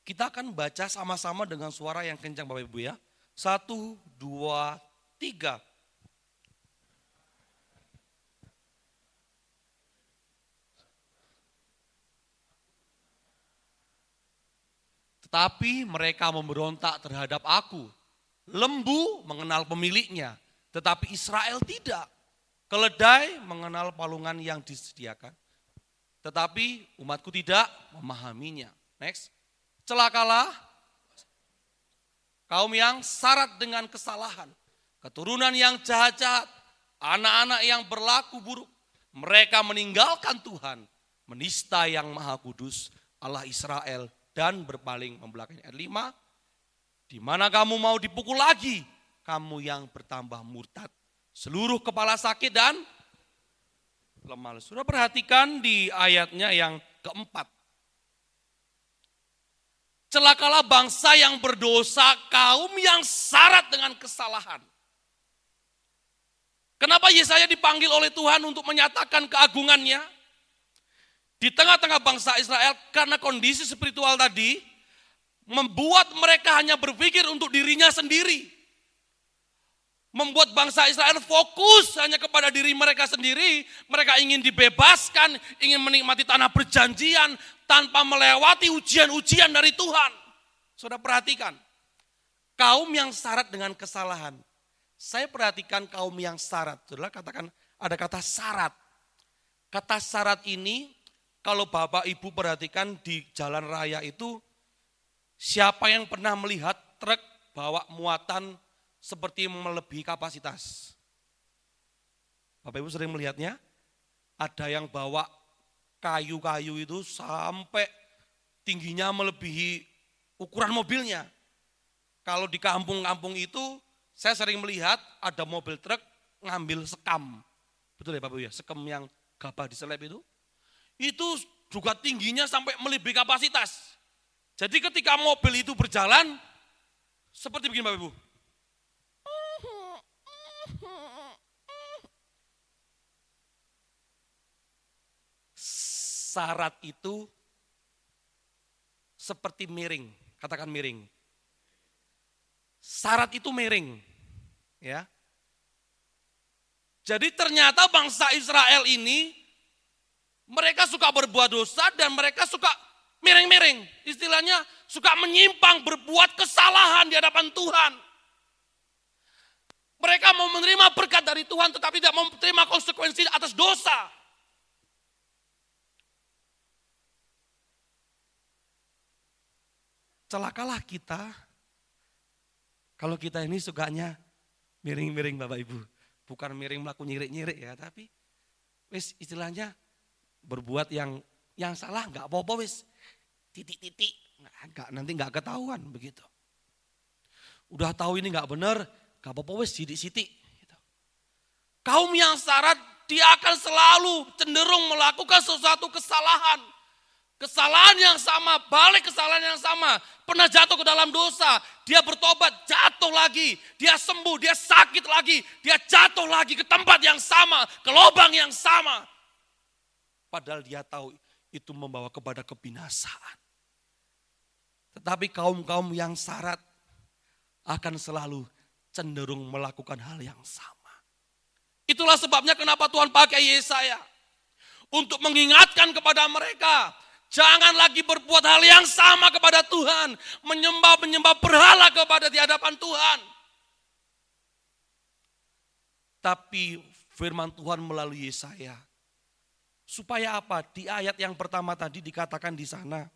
Kita akan baca sama-sama dengan suara yang kencang Bapak Ibu ya. 1, 2, 3. Tetapi mereka memberontak terhadap aku. Lembu mengenal pemiliknya, tetapi Israel tidak. Keledai mengenal palungan yang disediakan. Tetapi umatku tidak memahaminya. Next. Celakalah kaum yang syarat dengan kesalahan. Keturunan yang jahat-jahat. Anak-anak yang berlaku buruk. Mereka meninggalkan Tuhan. Menista yang maha kudus Allah Israel. Dan berpaling membelakangi. Ayat 5. Di mana kamu mau dipukul lagi? Kamu yang bertambah murtad. Seluruh kepala sakit dan lemah. Sudah perhatikan di ayatnya yang keempat. Celakalah bangsa yang berdosa, kaum yang syarat dengan kesalahan. Kenapa Yesaya dipanggil oleh Tuhan untuk menyatakan keagungannya? Di tengah-tengah bangsa Israel, karena kondisi spiritual tadi, membuat mereka hanya berpikir untuk dirinya sendiri. Membuat bangsa Israel fokus hanya kepada diri mereka sendiri. Mereka ingin dibebaskan, ingin menikmati tanah perjanjian tanpa melewati ujian-ujian dari Tuhan. Saudara perhatikan, kaum yang syarat dengan kesalahan. Saya perhatikan kaum yang syarat. Saudara katakan ada kata syarat. Kata syarat ini kalau Bapak Ibu perhatikan di jalan raya itu, siapa yang pernah melihat truk bawa muatan seperti melebihi kapasitas? Bapak Ibu sering melihatnya, ada yang bawa kayu-kayu itu sampai tingginya melebihi ukuran mobilnya. Kalau di kampung-kampung itu, saya sering melihat ada mobil truk ngambil sekam. Betul ya Bapak Ibu ya, sekam yang gabah diselip itu. Itu juga tingginya sampai melebihi kapasitas. Jadi ketika mobil itu berjalan, seperti begini Bapak Ibu. Syarat itu seperti miring, katakan miring. syarat itu miring. Ya. Jadi ternyata bangsa Israel ini mereka suka berbuat dosa dan mereka suka miring-miring. Istilahnya suka menyimpang, berbuat kesalahan di hadapan Tuhan. Mereka mau menerima berkat dari Tuhan tetapi tidak mau menerima konsekuensi atas dosa. Celakalah kita kalau kita ini sukanya miring-miring Bapak Ibu. Bukan miring melakukan nyirik-nyirik ya, tapi wis istilahnya berbuat yang salah enggak apa-apa wis. Titik-titik, nanti enggak ketahuan begitu. Udah tahu ini enggak benar, enggak apa-apa wis sidik-sidik gitu. Kaum yang syarat dia akan selalu cenderung melakukan sesuatu kesalahan. Kesalahan yang sama, balik kesalahan yang sama. Pernah jatuh ke dalam dosa, dia bertobat, jatuh lagi. Dia sembuh, dia sakit lagi. Dia jatuh lagi ke tempat yang sama, ke lubang yang sama. Padahal dia tahu itu membawa kepada kebinasaan. Tetapi kaum-kaum yang syarat akan selalu cenderung melakukan hal yang sama. Itulah sebabnya kenapa Tuhan pakai Yesaya. Untuk mengingatkan kepada mereka, jangan lagi berbuat hal yang sama kepada Tuhan. Menyembah berhala kepada di hadapan Tuhan. Tapi firman Tuhan melalui Yesaya. Supaya apa? Di ayat yang pertama tadi dikatakan di sana.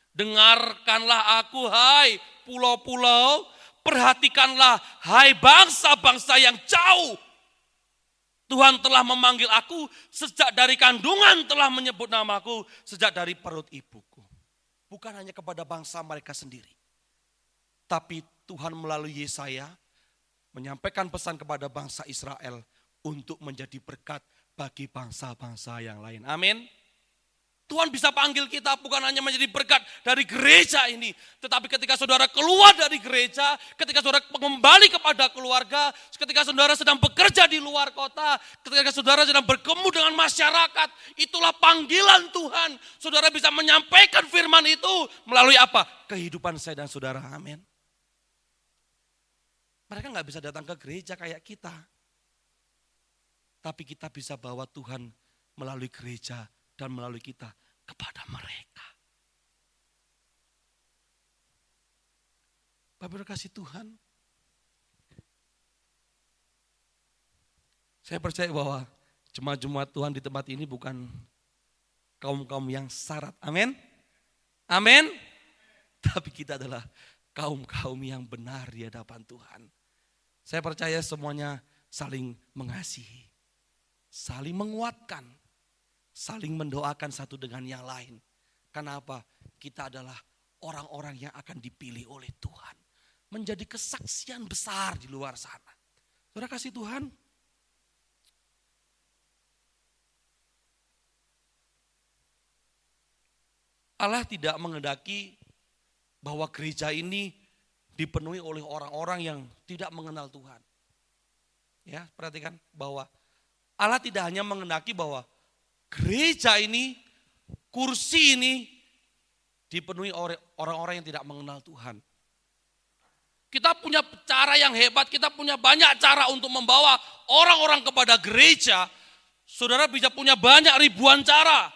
Dengarkanlah aku hai pulau-pulau. Perhatikanlah hai bangsa-bangsa yang jauh. Tuhan telah memanggil aku, sejak dari kandungan telah menyebut namaku, sejak dari perut ibuku. Bukan hanya kepada bangsa mereka sendiri. Tapi Tuhan melalui Yesaya menyampaikan pesan kepada bangsa Israel untuk menjadi berkat bagi bangsa-bangsa yang lain. Amin. Tuhan bisa panggil kita bukan hanya menjadi berkat dari gereja ini. Tetapi ketika saudara keluar dari gereja, ketika saudara kembali kepada keluarga, ketika saudara sedang bekerja di luar kota, ketika saudara sedang bertemu dengan masyarakat, itulah panggilan Tuhan. Saudara bisa menyampaikan firman itu melalui apa? Kehidupan saya dan saudara, amin. Mereka gak bisa datang ke gereja kayak kita. Tapi kita bisa bawa Tuhan melalui gereja dan melalui kita kepada mereka. Bapak kasih Tuhan. Saya percaya bahwa jemaat-jemaat Tuhan di tempat ini bukan kaum-kaum yang syarat. Amin. Amin. Tapi kita adalah kaum-kaum yang benar di hadapan Tuhan. Saya percaya semuanya saling mengasihi, saling menguatkan, saling mendoakan satu dengan yang lain. Kenapa? Kita adalah orang-orang yang akan dipilih oleh Tuhan. Menjadi kesaksian besar di luar sana. Saudara kasih Tuhan. Allah tidak menghendaki bahwa gereja ini dipenuhi oleh orang-orang yang tidak mengenal Tuhan. Ya, perhatikan bahwa Allah tidak hanya menghendaki bahwa gereja ini, kursi ini dipenuhi oleh orang-orang yang tidak mengenal Tuhan. Kita punya cara yang hebat, kita punya banyak cara untuk membawa orang-orang kepada gereja. Saudara bisa punya banyak ribuan cara.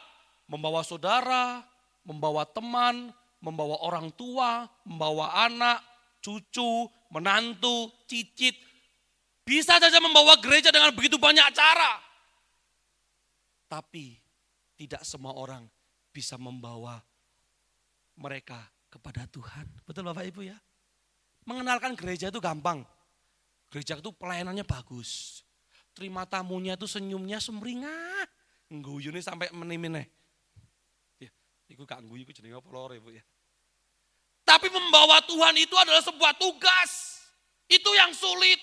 Membawa saudara, membawa teman, membawa orang tua, membawa anak, cucu, menantu, cicit. Bisa saja membawa gereja dengan begitu banyak cara. Tapi tidak semua orang bisa membawa mereka kepada Tuhan. Betul Bapak Ibu ya? Mengenalkan gereja itu gampang. Gereja itu pelayanannya bagus. Terima tamunya itu senyumnya semringah. Ngguyune sampai menimine. Ya, itu gak ngguyu, itu jenenge apa lho Ibu ya. Tapi membawa Tuhan itu adalah sebuah tugas. Itu yang sulit.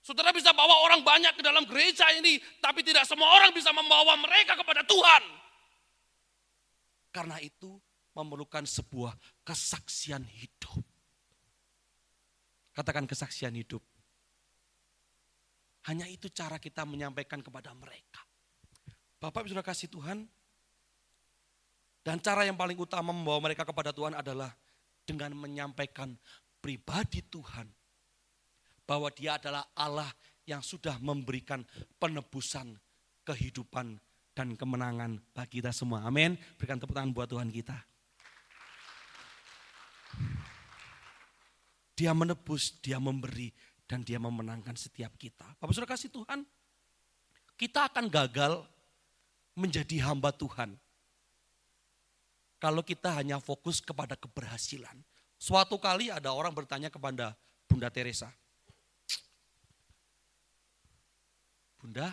Saudara bisa bawa orang banyak ke dalam gereja ini, tapi tidak semua orang bisa membawa mereka kepada Tuhan. Karena itu memerlukan sebuah kesaksian hidup. Katakan kesaksian hidup. Hanya itu cara kita menyampaikan kepada mereka. Bapak sudah kasih Tuhan. Dan cara yang paling utama membawa mereka kepada Tuhan adalah dengan menyampaikan pribadi Tuhan. Bahwa dia adalah Allah yang sudah memberikan penebusan, kehidupan, dan kemenangan bagi kita semua. Amin. Berikan tepuk tangan buat Tuhan kita. Dia menebus, dia memberi, dan dia memenangkan setiap kita. Bapak Saudara kasih Tuhan, kita akan gagal menjadi hamba Tuhan kalau kita hanya fokus kepada keberhasilan. Suatu kali ada orang bertanya kepada Bunda Teresa, Bunda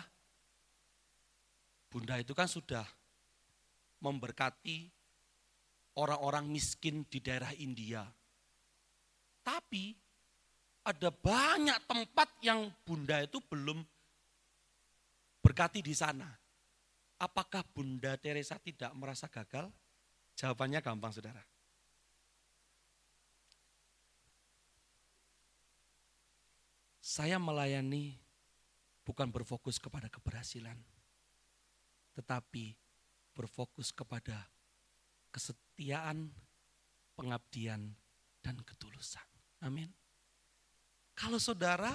itu kan sudah memberkati orang-orang miskin di daerah India. Tapi ada banyak tempat yang Bunda itu belum berkati di sana. Apakah Bunda Teresa tidak merasa gagal? Jawabannya gampang, saudara. Saya melayani bukan berfokus kepada keberhasilan, tetapi berfokus kepada kesetiaan, pengabdian, dan ketulusan. Amin. Kalau saudara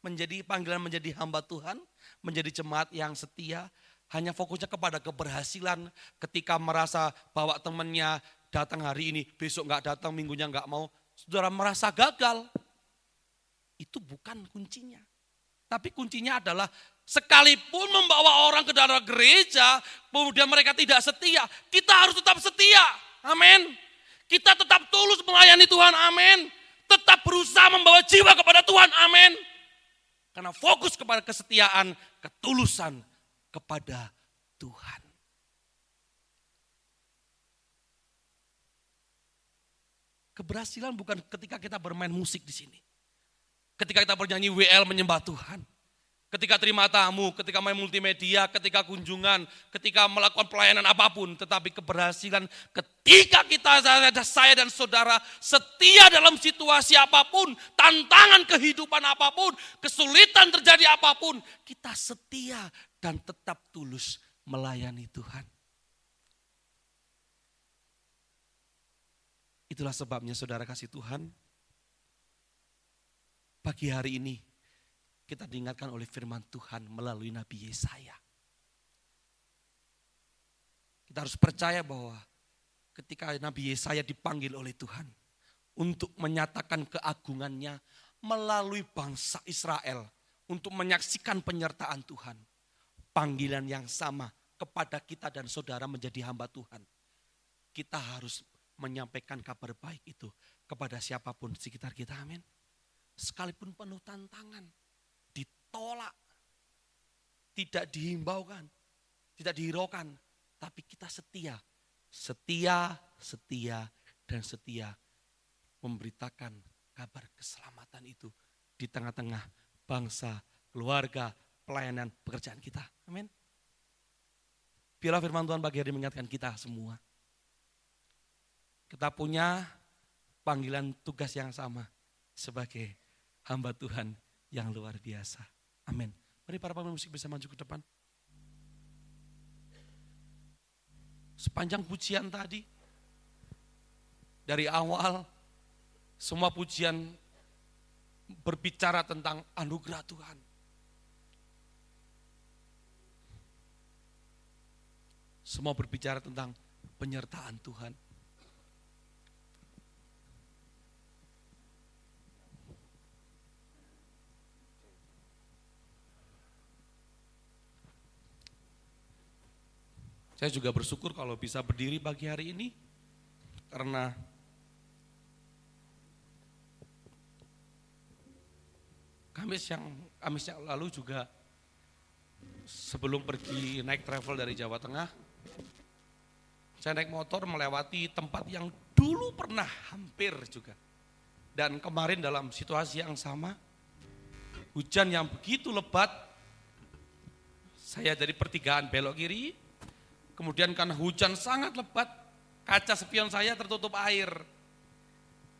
menjadi panggilan menjadi hamba Tuhan, menjadi jemaat yang setia, hanya fokusnya kepada keberhasilan, ketika merasa bahwa temannya datang hari ini, besok enggak datang, minggunya enggak mau, saudara merasa gagal. Itu bukan kuncinya. Tapi kuncinya adalah sekalipun membawa orang ke dalam gereja, kemudian mereka tidak setia, kita harus tetap setia. Amin. Kita tetap tulus melayani Tuhan, amin. Tetap berusaha membawa jiwa kepada Tuhan, amin. Karena fokus kepada kesetiaan, ketulusan kepada Tuhan. Keberhasilan bukan ketika kita bermain musik di sini. Ketika kita bernyanyi WL menyembah Tuhan. Ketika terima tamu, ketika main multimedia, ketika kunjungan, ketika melakukan pelayanan apapun. Tetapi keberhasilan ketika kita, saya dan saudara setia dalam situasi apapun, tantangan kehidupan apapun, kesulitan terjadi apapun. Kita setia dan tetap tulus melayani Tuhan. Itulah sebabnya saudara kasih Tuhan. Pagi hari ini kita diingatkan oleh firman Tuhan melalui Nabi Yesaya. Kita harus percaya bahwa ketika Nabi Yesaya dipanggil oleh Tuhan untuk menyatakan keagungannya melalui bangsa Israel, untuk menyaksikan penyertaan Tuhan. Panggilan yang sama kepada kita dan saudara menjadi hamba Tuhan. Kita harus menyampaikan kabar baik itu kepada siapapun di sekitar kita, amin. Sekalipun penuh tantangan, ditolak, tidak dihimbaukan, tidak dihiraukan, tapi kita setia, dan setia memberitakan kabar keselamatan itu di tengah-tengah bangsa, keluarga, pelayanan, pekerjaan kita. Amin. Biarlah firman Tuhan pagi hari mengingatkan kita semua. Kita punya panggilan tugas yang sama sebagai hamba Tuhan yang luar biasa. Amin. Mari para pemain musik bisa maju ke depan. Sepanjang pujian tadi, dari awal, semua pujian berbicara tentang anugerah Tuhan. Semua berbicara tentang penyertaan Tuhan. Saya juga bersyukur kalau bisa berdiri pagi hari ini, karena Kamis yang lalu juga sebelum pergi naik travel dari Jawa Tengah, saya naik motor melewati tempat yang dulu pernah hampir juga. Dan kemarin dalam situasi yang sama, hujan yang begitu lebat, saya dari pertigaan belok kiri, kemudian karena hujan sangat lebat, kaca spion saya tertutup air.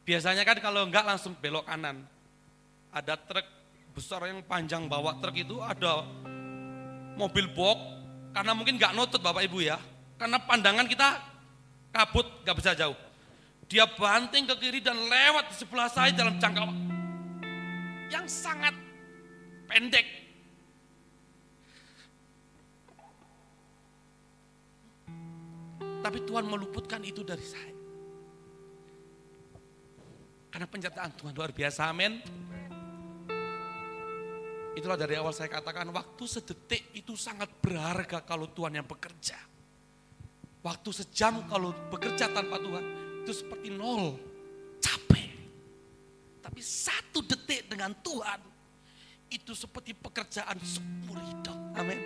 Biasanya kan kalau enggak langsung belok kanan. Ada truk besar yang panjang bawa truk itu, ada mobil box, karena mungkin enggak nutut Bapak Ibu ya. Karena pandangan kita kabut, enggak bisa jauh. Dia banting ke kiri dan lewat di sebelah saya dalam jangka waktu yang sangat pendek. Tapi Tuhan meluputkan itu dari saya. Karena penyertaan Tuhan luar biasa, amin. Itulah dari awal saya katakan waktu sedetik itu sangat berharga kalau Tuhan yang bekerja. Waktu sejam kalau bekerja tanpa Tuhan itu seperti nol, capek. Tapi 1 detik dengan Tuhan itu seperti pekerjaan 10 hidup, amin.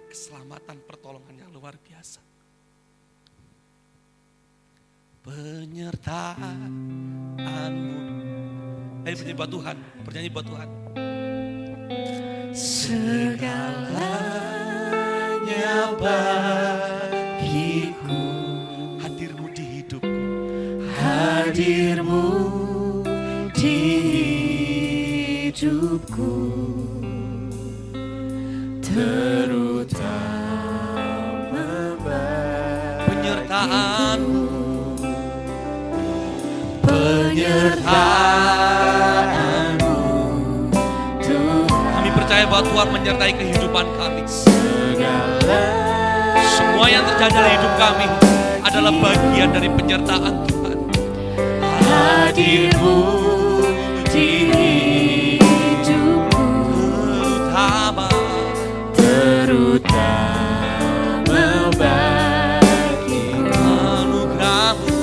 Keselamatan pertolongan yang luar biasa. Penyertaan-Mu. Ayo bernyanyi buat Tuhan, bernyanyi buat Tuhan. Segalanya bagiku, Hadir-Mu di hidupku. hadir-Mu di hidupku, terutama Penyertaan-Mu. penyertaan-Mu, Tuhan. Kami percaya bahwa Tuhan menyertai kehidupan kami. Segala Semua yang terjadi dalam hidup kami adalah bagian dari penyertaan Tuhan. hadir-Mu di hidupku, terutama bagiku, Anugerah-Mu.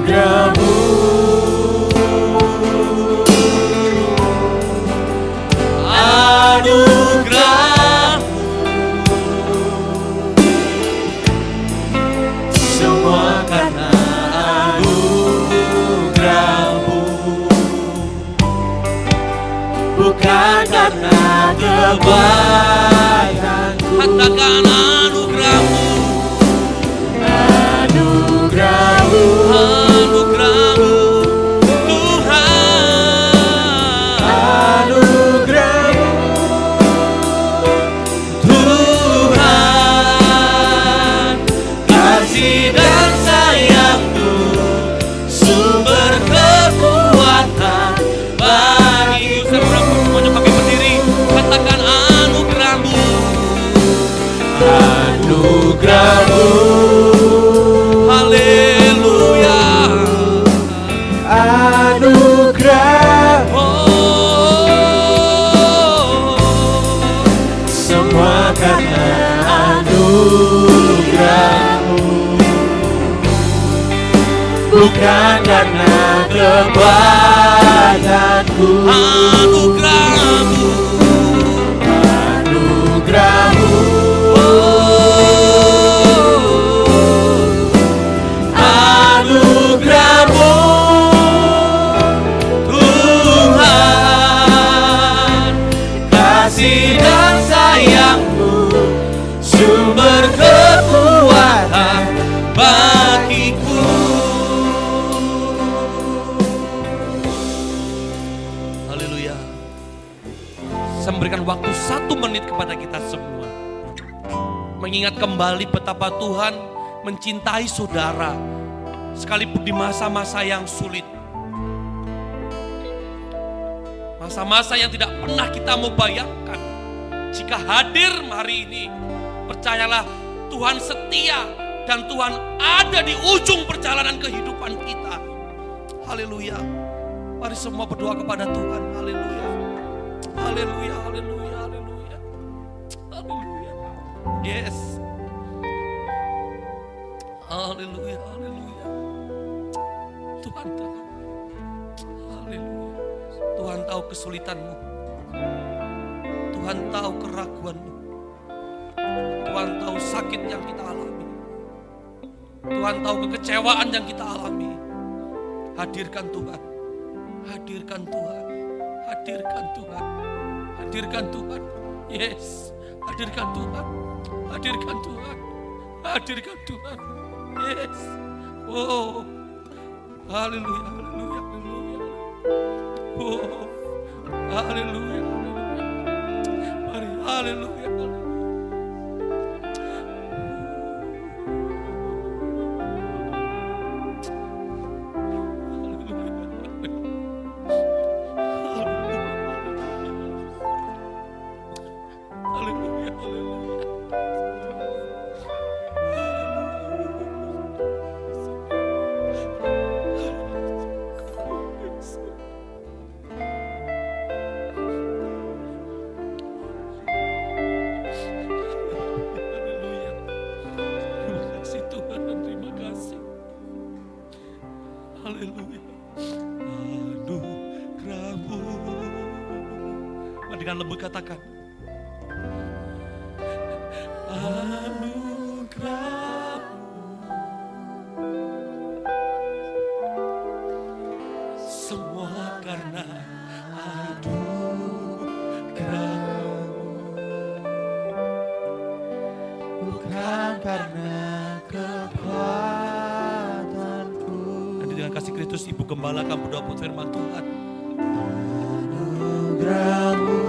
anugerah-Mu, Anugerah. semua karena anugerah-Mu, bukan karena kebaikanku. Katakan anugerah-Mu. Anugerah-Mu, Anugerah-Mu. Tuhan. anugerah-Mu, Tuhan. Kasih dan sayang-Mu, sumber kekuatan bagiku. Saya berapa semuanya pakai berdiri. Katakan anugerah-Mu. Anugerah-Mu, Haleluya. anugerah, Oh. semua karena anugerah-Mu, bukan karena kebaikanku. Anugerah-Mu. Anugerah-Mu, anugerah-Mu, Tuhan. Kasih dan sayang-Mu, sumber kekuatan bagiku. Haleluya. Saya memberikan waktu 1 menit kepada kita semua. Mengingat kembali betapa Tuhan mencintai saudara. Sekalipun di masa-masa yang sulit. Masa-masa yang tidak pernah kita mau bayangkan. Jika hadir hari ini, percayalah Tuhan setia dan Tuhan ada di ujung perjalanan kehidupan kita. Haleluya. Mari semua berdoa kepada Tuhan. Haleluya. Haleluya, haleluya, haleluya. Haleluya. Yes. Haleluya, haleluya. Tuhan tahu. Haleluya. Tuhan tahu kesulitanmu. Tuhan tahu keraguanmu. Tuhan tahu sakit yang kita alami. Tuhan tahu kekecewaan yang kita alami. Hadirkan Tuhan. Hadirkan Tuhan. Hadirkan Tuhan. Hadirkan Tuhan. Yes. Hadirkan Tuhan. Hadirkan Tuhan. Hadirkan Tuhan. Yes. Oh. Haleluya. Haleluya. Haleluya. Oh. Haleluya. Haleluya. Mari. Haleluya. Haleluya. dengan lembut katakan, anugerah-Mu semua karena anugerah-Mu, Bukan karena kekuatanku. nanti dengan kasih Kristus Ibu Gembala akan berdoa buat firman Tuhan. Anugerah-Mu,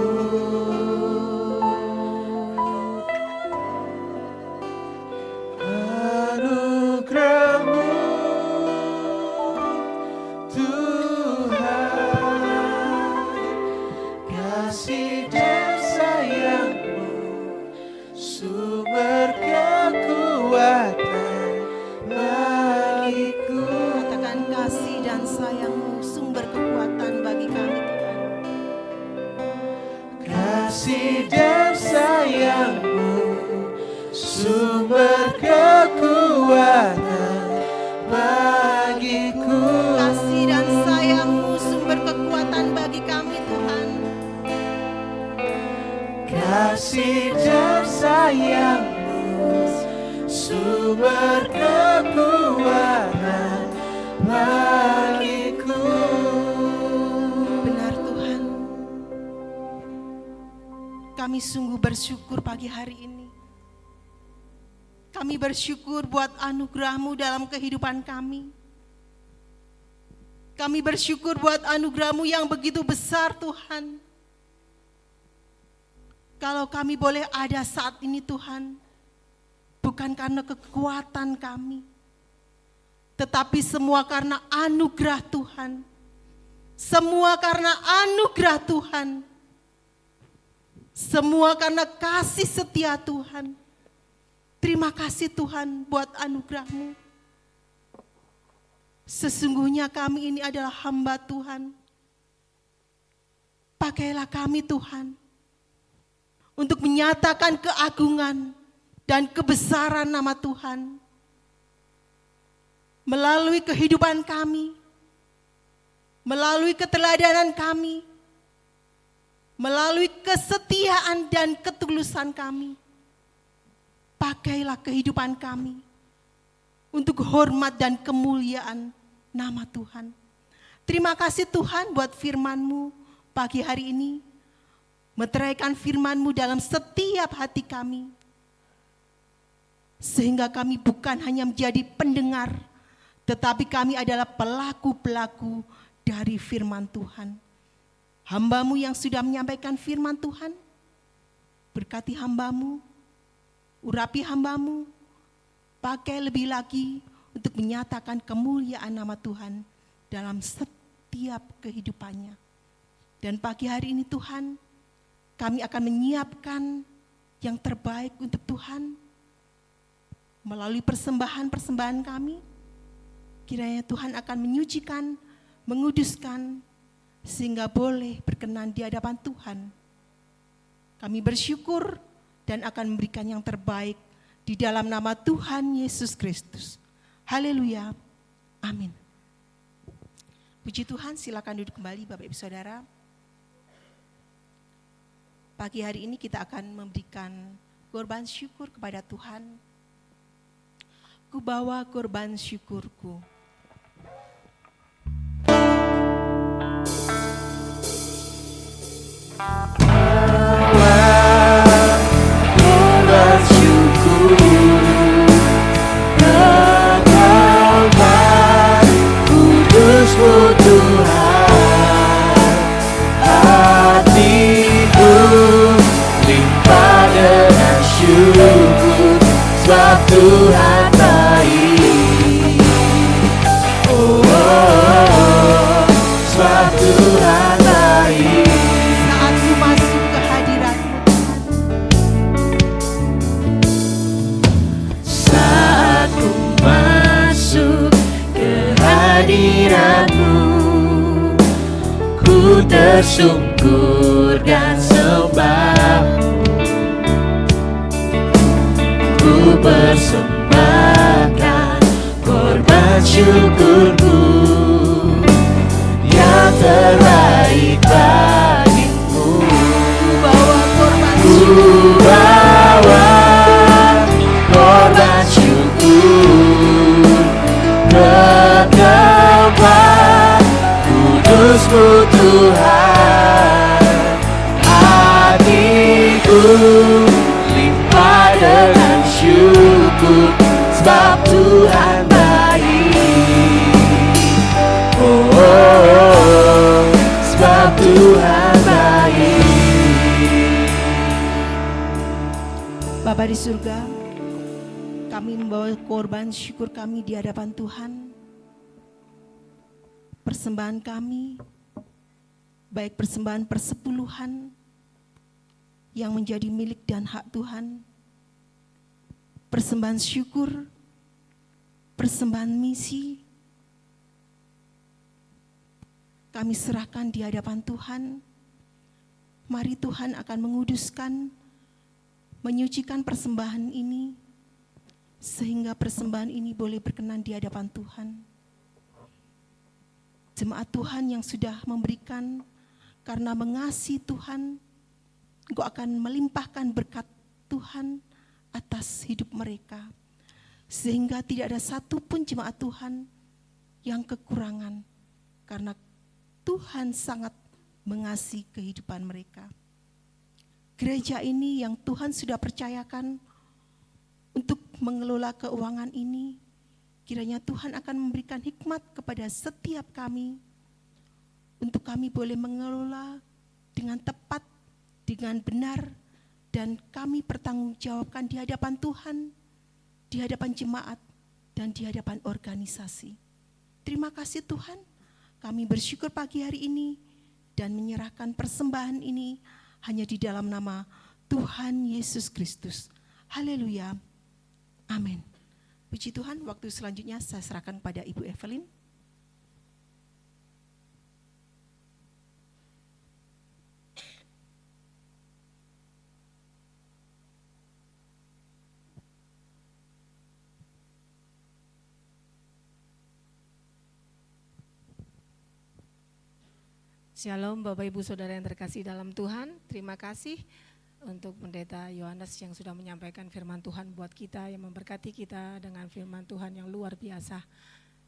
anugerah-Mu, Tuhan, kasih dan sayang-Mu, sumber kekuatan bagiku. Katakan kasih dan sayang-Mu sumber kekuatan bagi kami Tuhan. Kasih dan sayang-Mu, sumber kekuatan bagiku. Kasih dan sayang-Mu sumber kekuatan bagi kami Tuhan. Kasih dan sayang-Mu, sumber kekuatan bagiku. Benar Tuhan. Kami sungguh bersyukur pagi hari ini. Kami bersyukur buat anugerah-Mu dalam kehidupan kami. Kami bersyukur buat anugerah-Mu yang begitu besar Tuhan. Kalau kami boleh ada saat ini Tuhan, bukan karena kekuatan kami, tetapi semua karena anugerah Tuhan. Semua karena anugerah Tuhan. Semua karena kasih setia Tuhan. Terima kasih Tuhan buat anugerah-Mu. Sesungguhnya kami ini adalah hamba Tuhan. Pakailah kami Tuhan untuk menyatakan keagungan dan kebesaran nama Tuhan melalui kehidupan kami, melalui keteladanan kami, melalui kesetiaan dan ketulusan kami. Pakailah kehidupan kami untuk hormat dan kemuliaan nama Tuhan. Terima kasih Tuhan buat firman-Mu pagi hari ini. Meteraikan firman-Mu dalam setiap hati kami. Sehingga kami bukan hanya menjadi pendengar, tetapi kami adalah pelaku-pelaku dari firman Tuhan. Hamba-Mu yang sudah menyampaikan firman Tuhan, berkati hamba-Mu, urapi hamba-Mu, pakai lebih lagi untuk menyatakan kemuliaan nama Tuhan dalam setiap kehidupannya. Dan pagi hari ini Tuhan, kami akan menyiapkan yang terbaik untuk Tuhan melalui persembahan-persembahan kami. Kiranya Tuhan akan menyucikan, menguduskan, sehingga boleh berkenan di hadapan Tuhan. Kami bersyukur dan akan memberikan yang terbaik di dalam nama Tuhan Yesus Kristus. Haleluya. Amin. Puji Tuhan, silakan duduk kembali Bapak Ibu Saudara. Pagi hari ini kita akan memberikan korban syukur kepada Tuhan. Ku bawa korban syukurku. Tuhan baik, sebab Tuhan baik. Saat ku masuk ke hadirat-Mu, Saat ku masuk ke hadirat-Mu, ku tersungkur dan sembah. Ku persembahkan korban syukurku yang terbaik bagimu. Bapa di surga, kami membawa korban syukur kami di hadapan Tuhan. Persembahan kami, baik persembahan persepuluhan yang menjadi milik dan hak Tuhan, persembahan syukur, persembahan misi, kami serahkan di hadapan Tuhan. Mari Tuhan akan menguduskan, menyucikan persembahan ini, sehingga persembahan ini boleh berkenan di hadapan Tuhan. Jemaat Tuhan yang sudah memberikan, karena mengasihi Tuhan, Engkau akan melimpahkan berkat Tuhan atas hidup mereka. Sehingga tidak ada satupun jemaat Tuhan yang kekurangan, karena Tuhan sangat mengasihi kehidupan mereka. Gereja ini yang Tuhan sudah percayakan untuk mengelola keuangan ini, kiranya Tuhan akan memberikan hikmat kepada setiap kami, untuk kami boleh mengelola dengan tepat, dengan benar, dan kami bertanggungjawabkan di hadapan Tuhan, di hadapan jemaat, dan di hadapan organisasi. Terima kasih Tuhan, kami bersyukur pagi hari ini, dan menyerahkan persembahan ini hanya di dalam nama Tuhan Yesus Kristus. Haleluya. Amin. Puji Tuhan, waktu selanjutnya saya serahkan pada Ibu Evelyn. Shalom Bapak Ibu Saudara yang terkasih dalam Tuhan. Terima kasih untuk Pendeta Yohanes yang sudah menyampaikan firman Tuhan buat kita, yang memberkati kita dengan firman Tuhan yang luar biasa.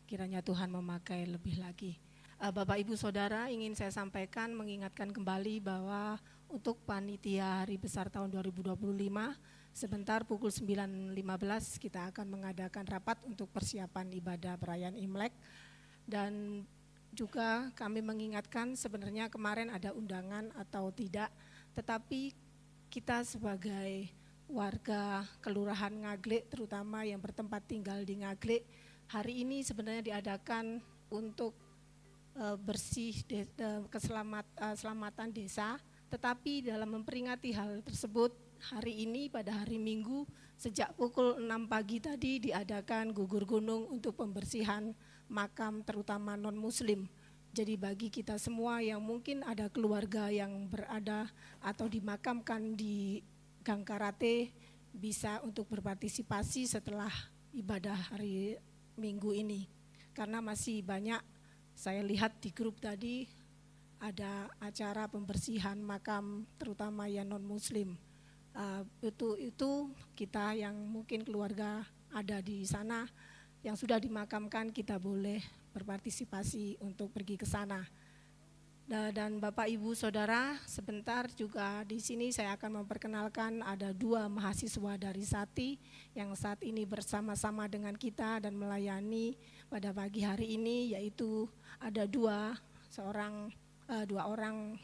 Kiranya Tuhan memakai lebih lagi. Bapak Ibu Saudara, ingin saya sampaikan, mengingatkan kembali bahwa untuk panitia Hari Besar tahun 2025, sebentar pukul 9.15 kita akan mengadakan rapat untuk persiapan ibadah perayaan Imlek. Dan juga kami mengingatkan, sebenarnya kemarin ada undangan atau tidak, tetapi kita sebagai warga Kelurahan Ngaglik, terutama yang bertempat tinggal di Ngaglik, hari ini sebenarnya diadakan untuk keselamatan desa, tetapi dalam memperingati hal tersebut, hari ini pada hari Minggu sejak pukul 6 pagi tadi diadakan gugur gunung untuk pembersihan makam terutama non-muslim. Jadi bagi kita semua yang mungkin ada keluarga yang berada atau dimakamkan di Gang Karate, bisa untuk berpartisipasi setelah ibadah hari Minggu ini. Karena masih banyak, saya lihat di grup tadi ada acara pembersihan makam terutama yang non-muslim. Itu kita yang mungkin keluarga ada di sana yang sudah dimakamkan, kita boleh berpartisipasi untuk pergi ke sana. Dan Bapak Ibu Saudara, sebentar juga di sini saya akan memperkenalkan ada 2 mahasiswa dari Sati yang saat ini bersama-sama dengan kita dan melayani pada pagi hari ini, yaitu ada 2 orang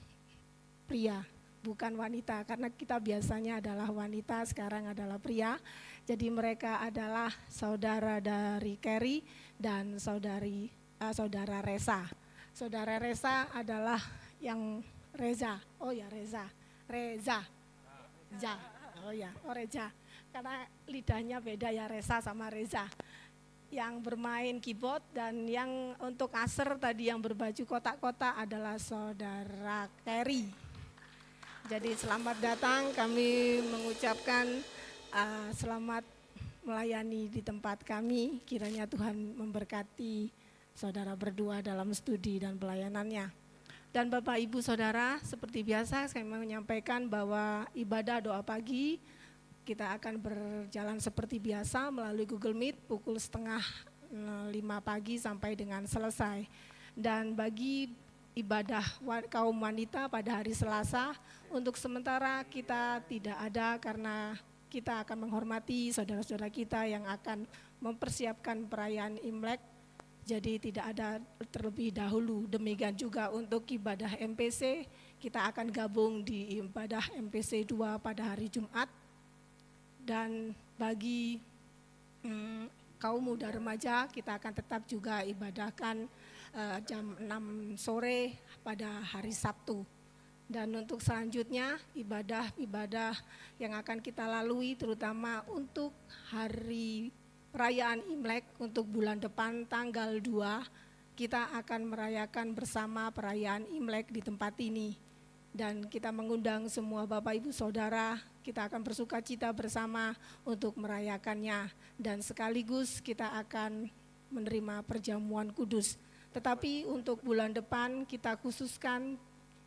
pria, bukan wanita, karena kita biasanya adalah wanita, sekarang adalah pria. Jadi mereka adalah saudara dari Kerry dan saudara Reza. Saudara Reza adalah yang Reza. Oh ya Reza. Karena lidahnya beda ya, Reza sama Reza. Yang bermain keyboard, dan yang untuk aser tadi yang berbaju kotak-kotak adalah saudara Kerry. Jadi selamat datang, kami mengucapkan selamat melayani di tempat kami. Kiranya Tuhan memberkati saudara berdua dalam studi dan pelayanannya. Dan Bapak Ibu Saudara, seperti biasa saya menyampaikan bahwa ibadah doa pagi kita akan berjalan seperti biasa melalui Google Meet pukul 4:30 pagi sampai dengan selesai. Dan bagi ibadah kaum wanita pada hari Selasa, untuk sementara kita tidak ada karena kita akan menghormati saudara-saudara kita yang akan mempersiapkan perayaan Imlek. Jadi tidak ada terlebih dahulu. Demikian juga untuk ibadah MPC, kita akan gabung di ibadah MPC 2 pada hari Jumat. Dan bagi kaum muda remaja, kita akan tetap juga ibadahkan jam 6 sore pada hari Sabtu. Dan untuk selanjutnya ibadah-ibadah yang akan kita lalui terutama untuk hari perayaan Imlek untuk bulan depan tanggal 2, kita akan merayakan bersama perayaan Imlek di tempat ini. Dan kita mengundang semua Bapak Ibu Saudara, kita akan bersuka cita bersama untuk merayakannya. Dan sekaligus kita akan menerima perjamuan kudus. Tetapi untuk bulan depan kita khususkan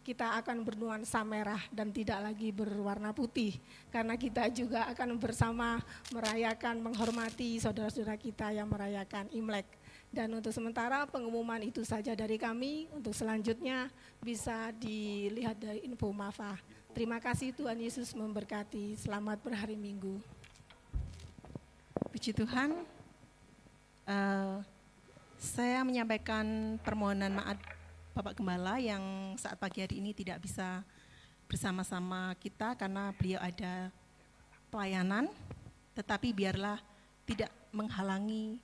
kita akan bernuansa merah dan tidak lagi berwarna putih. Karena kita juga akan bersama merayakan, menghormati saudara-saudara kita yang merayakan Imlek. Dan untuk sementara pengumuman itu saja dari kami. Untuk selanjutnya bisa dilihat dari info Mafa. Terima kasih, Tuhan Yesus memberkati. Selamat berhari Minggu. Puji Tuhan. Saya menyampaikan permohonan maaf Bapak Gembala yang saat pagi hari ini tidak bisa bersama-sama kita karena beliau ada pelayanan, tetapi biarlah tidak menghalangi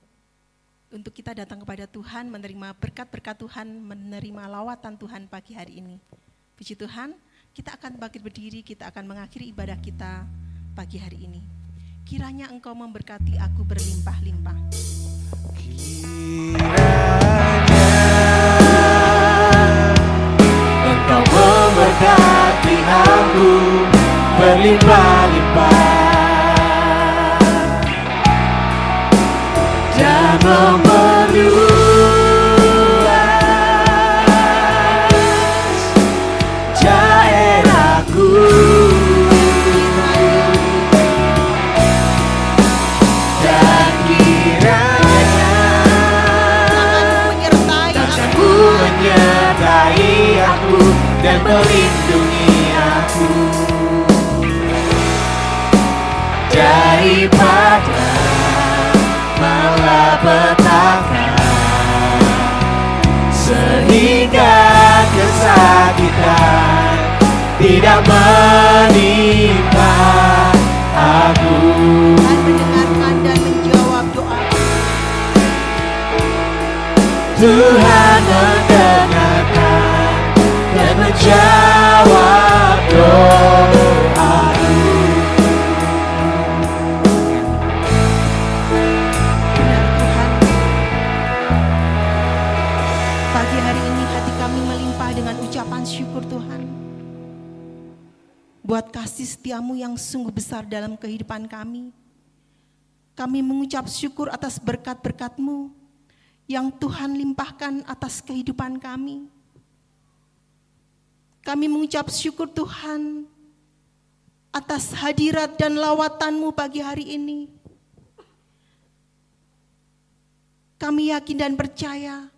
untuk kita datang kepada Tuhan, menerima berkat-berkat Tuhan, menerima lawatan Tuhan pagi hari ini. Puji Tuhan, kita akan bangkit berdiri, kita akan mengakhiri ibadah kita pagi hari ini. Kiranya Engkau memberkati aku berlimpah-limpah. Engkau memberkati aku berlimpah-limpah dan memeluas daerahku, dan kiranya tanganmu menyertai aku dan melindungi aku daripada malapetaka, sehingga kesakitan tidak menimpa aku. Tuhan mendengarkan dan menjawab doa. Tuhan mendengarkan dan menjawab doaku. Benar Tuhan, pagi hari ini hati kami melimpah dengan ucapan syukur Tuhan. Buat kasih setiamu yang sungguh besar dalam kehidupan kami. Kami mengucap syukur atas berkat-berkat-Mu yang Tuhan limpahkan atas kehidupan kami. Kami mengucap syukur Tuhan atas hadirat dan lawatan-Mu pagi hari ini. Kami yakin dan percaya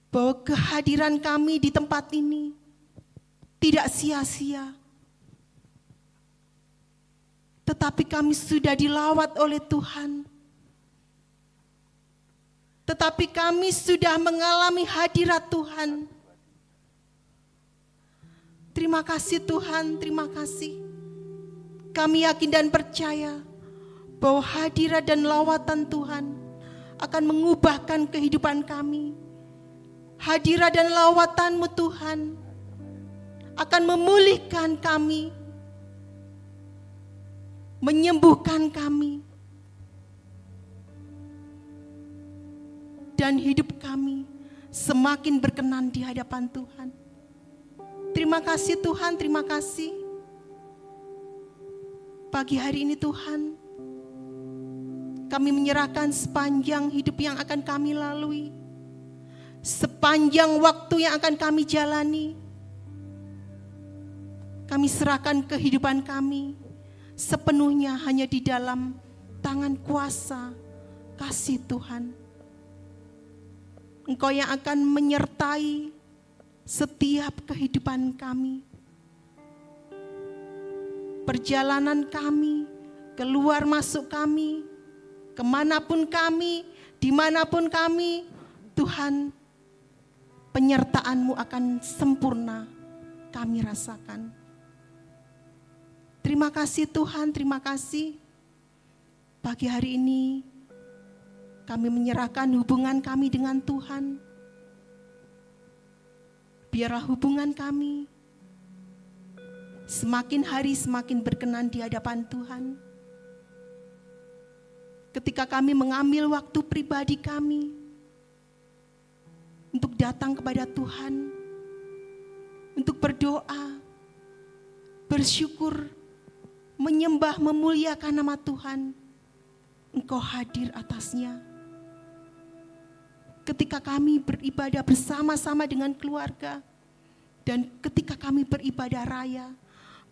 bahwa kehadiran kami di tempat ini tidak sia-sia. Tetapi kami sudah dilawat oleh Tuhan. Tetapi kami sudah mengalami hadirat Tuhan. Terima kasih Tuhan, terima kasih. Kami yakin dan percaya bahwa hadirat dan lawatan Tuhan akan mengubahkan kehidupan kami. Hadirat dan lawatan-Mu Tuhan akan memulihkan kami, menyembuhkan kami, dan hidup kami semakin berkenan di hadapan Tuhan. Terima kasih Tuhan, terima kasih. Pagi hari ini Tuhan, kami menyerahkan sepanjang hidup yang akan kami lalui, sepanjang waktu yang akan kami jalani. Kami serahkan kehidupan kami sepenuhnya hanya di dalam tangan kuasa kasih Tuhan. Engkau yang akan menyertai setiap kehidupan kami. Perjalanan kami, keluar masuk kami, kemanapun kami, dimanapun kami, Tuhan, penyertaan-Mu akan sempurna kami rasakan. Terima kasih Tuhan, terima kasih. Pagi hari ini kami menyerahkan hubungan kami dengan Tuhan. Biarlah hubungan kami semakin hari semakin berkenan di hadapan Tuhan. Ketika kami mengambil waktu pribadi kami untuk datang kepada Tuhan, untuk berdoa, bersyukur, menyembah, memuliakan nama Tuhan, Engkau hadir atasnya. Ketika kami beribadah bersama-sama dengan keluarga, dan ketika kami beribadah raya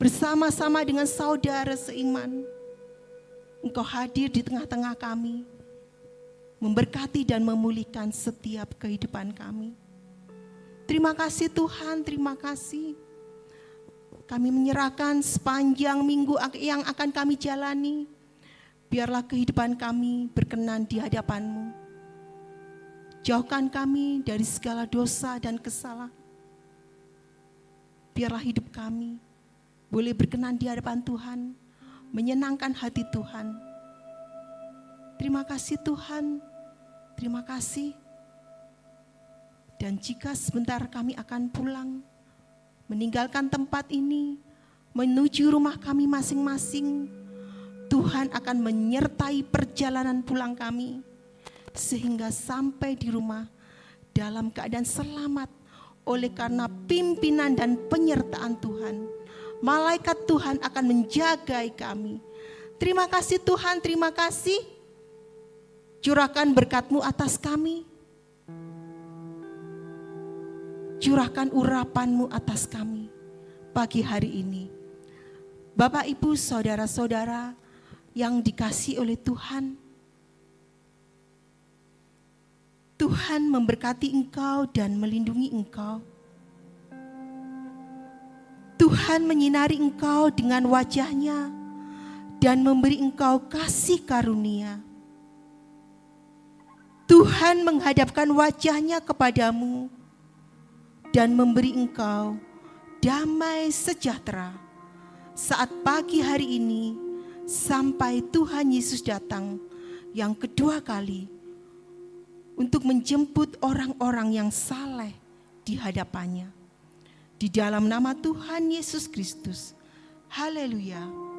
bersama-sama dengan saudara seiman, Engkau hadir di tengah-tengah kami, memberkati dan memulihkan setiap kehidupan kami. Terima kasih Tuhan, terima kasih. Kami menyerahkan sepanjang minggu yang akan kami jalani. Biarlah kehidupan kami berkenan di hadapan-Mu. Jauhkan kami dari segala dosa dan kesalahan. Biarlah hidup kami boleh berkenan di hadapan Tuhan, menyenangkan hati Tuhan. Terima kasih Tuhan, terima kasih. Dan jika sebentar kami akan pulang, meninggalkan tempat ini, menuju rumah kami masing-masing, Tuhan akan menyertai perjalanan pulang kami, sehingga sampai di rumah dalam keadaan selamat oleh karena pimpinan dan penyertaan Tuhan. Malaikat Tuhan akan menjaga kami. Terima kasih Tuhan, terima kasih. Curahkan berkat-Mu atas kami. Curahkan urapan-Mu atas kami pagi hari ini. Bapak, Ibu, saudara-saudara yang dikasihi oleh Tuhan, Tuhan memberkati engkau dan melindungi engkau. Tuhan menyinari engkau dengan wajah-Nya dan memberi engkau kasih karunia. Tuhan menghadapkan wajah-Nya kepadamu dan memberi engkau damai sejahtera saat pagi hari ini sampai Tuhan Yesus datang yang kedua kali untuk menjemput orang-orang yang saleh di hadapannya. Di dalam nama Tuhan Yesus Kristus. Haleluya.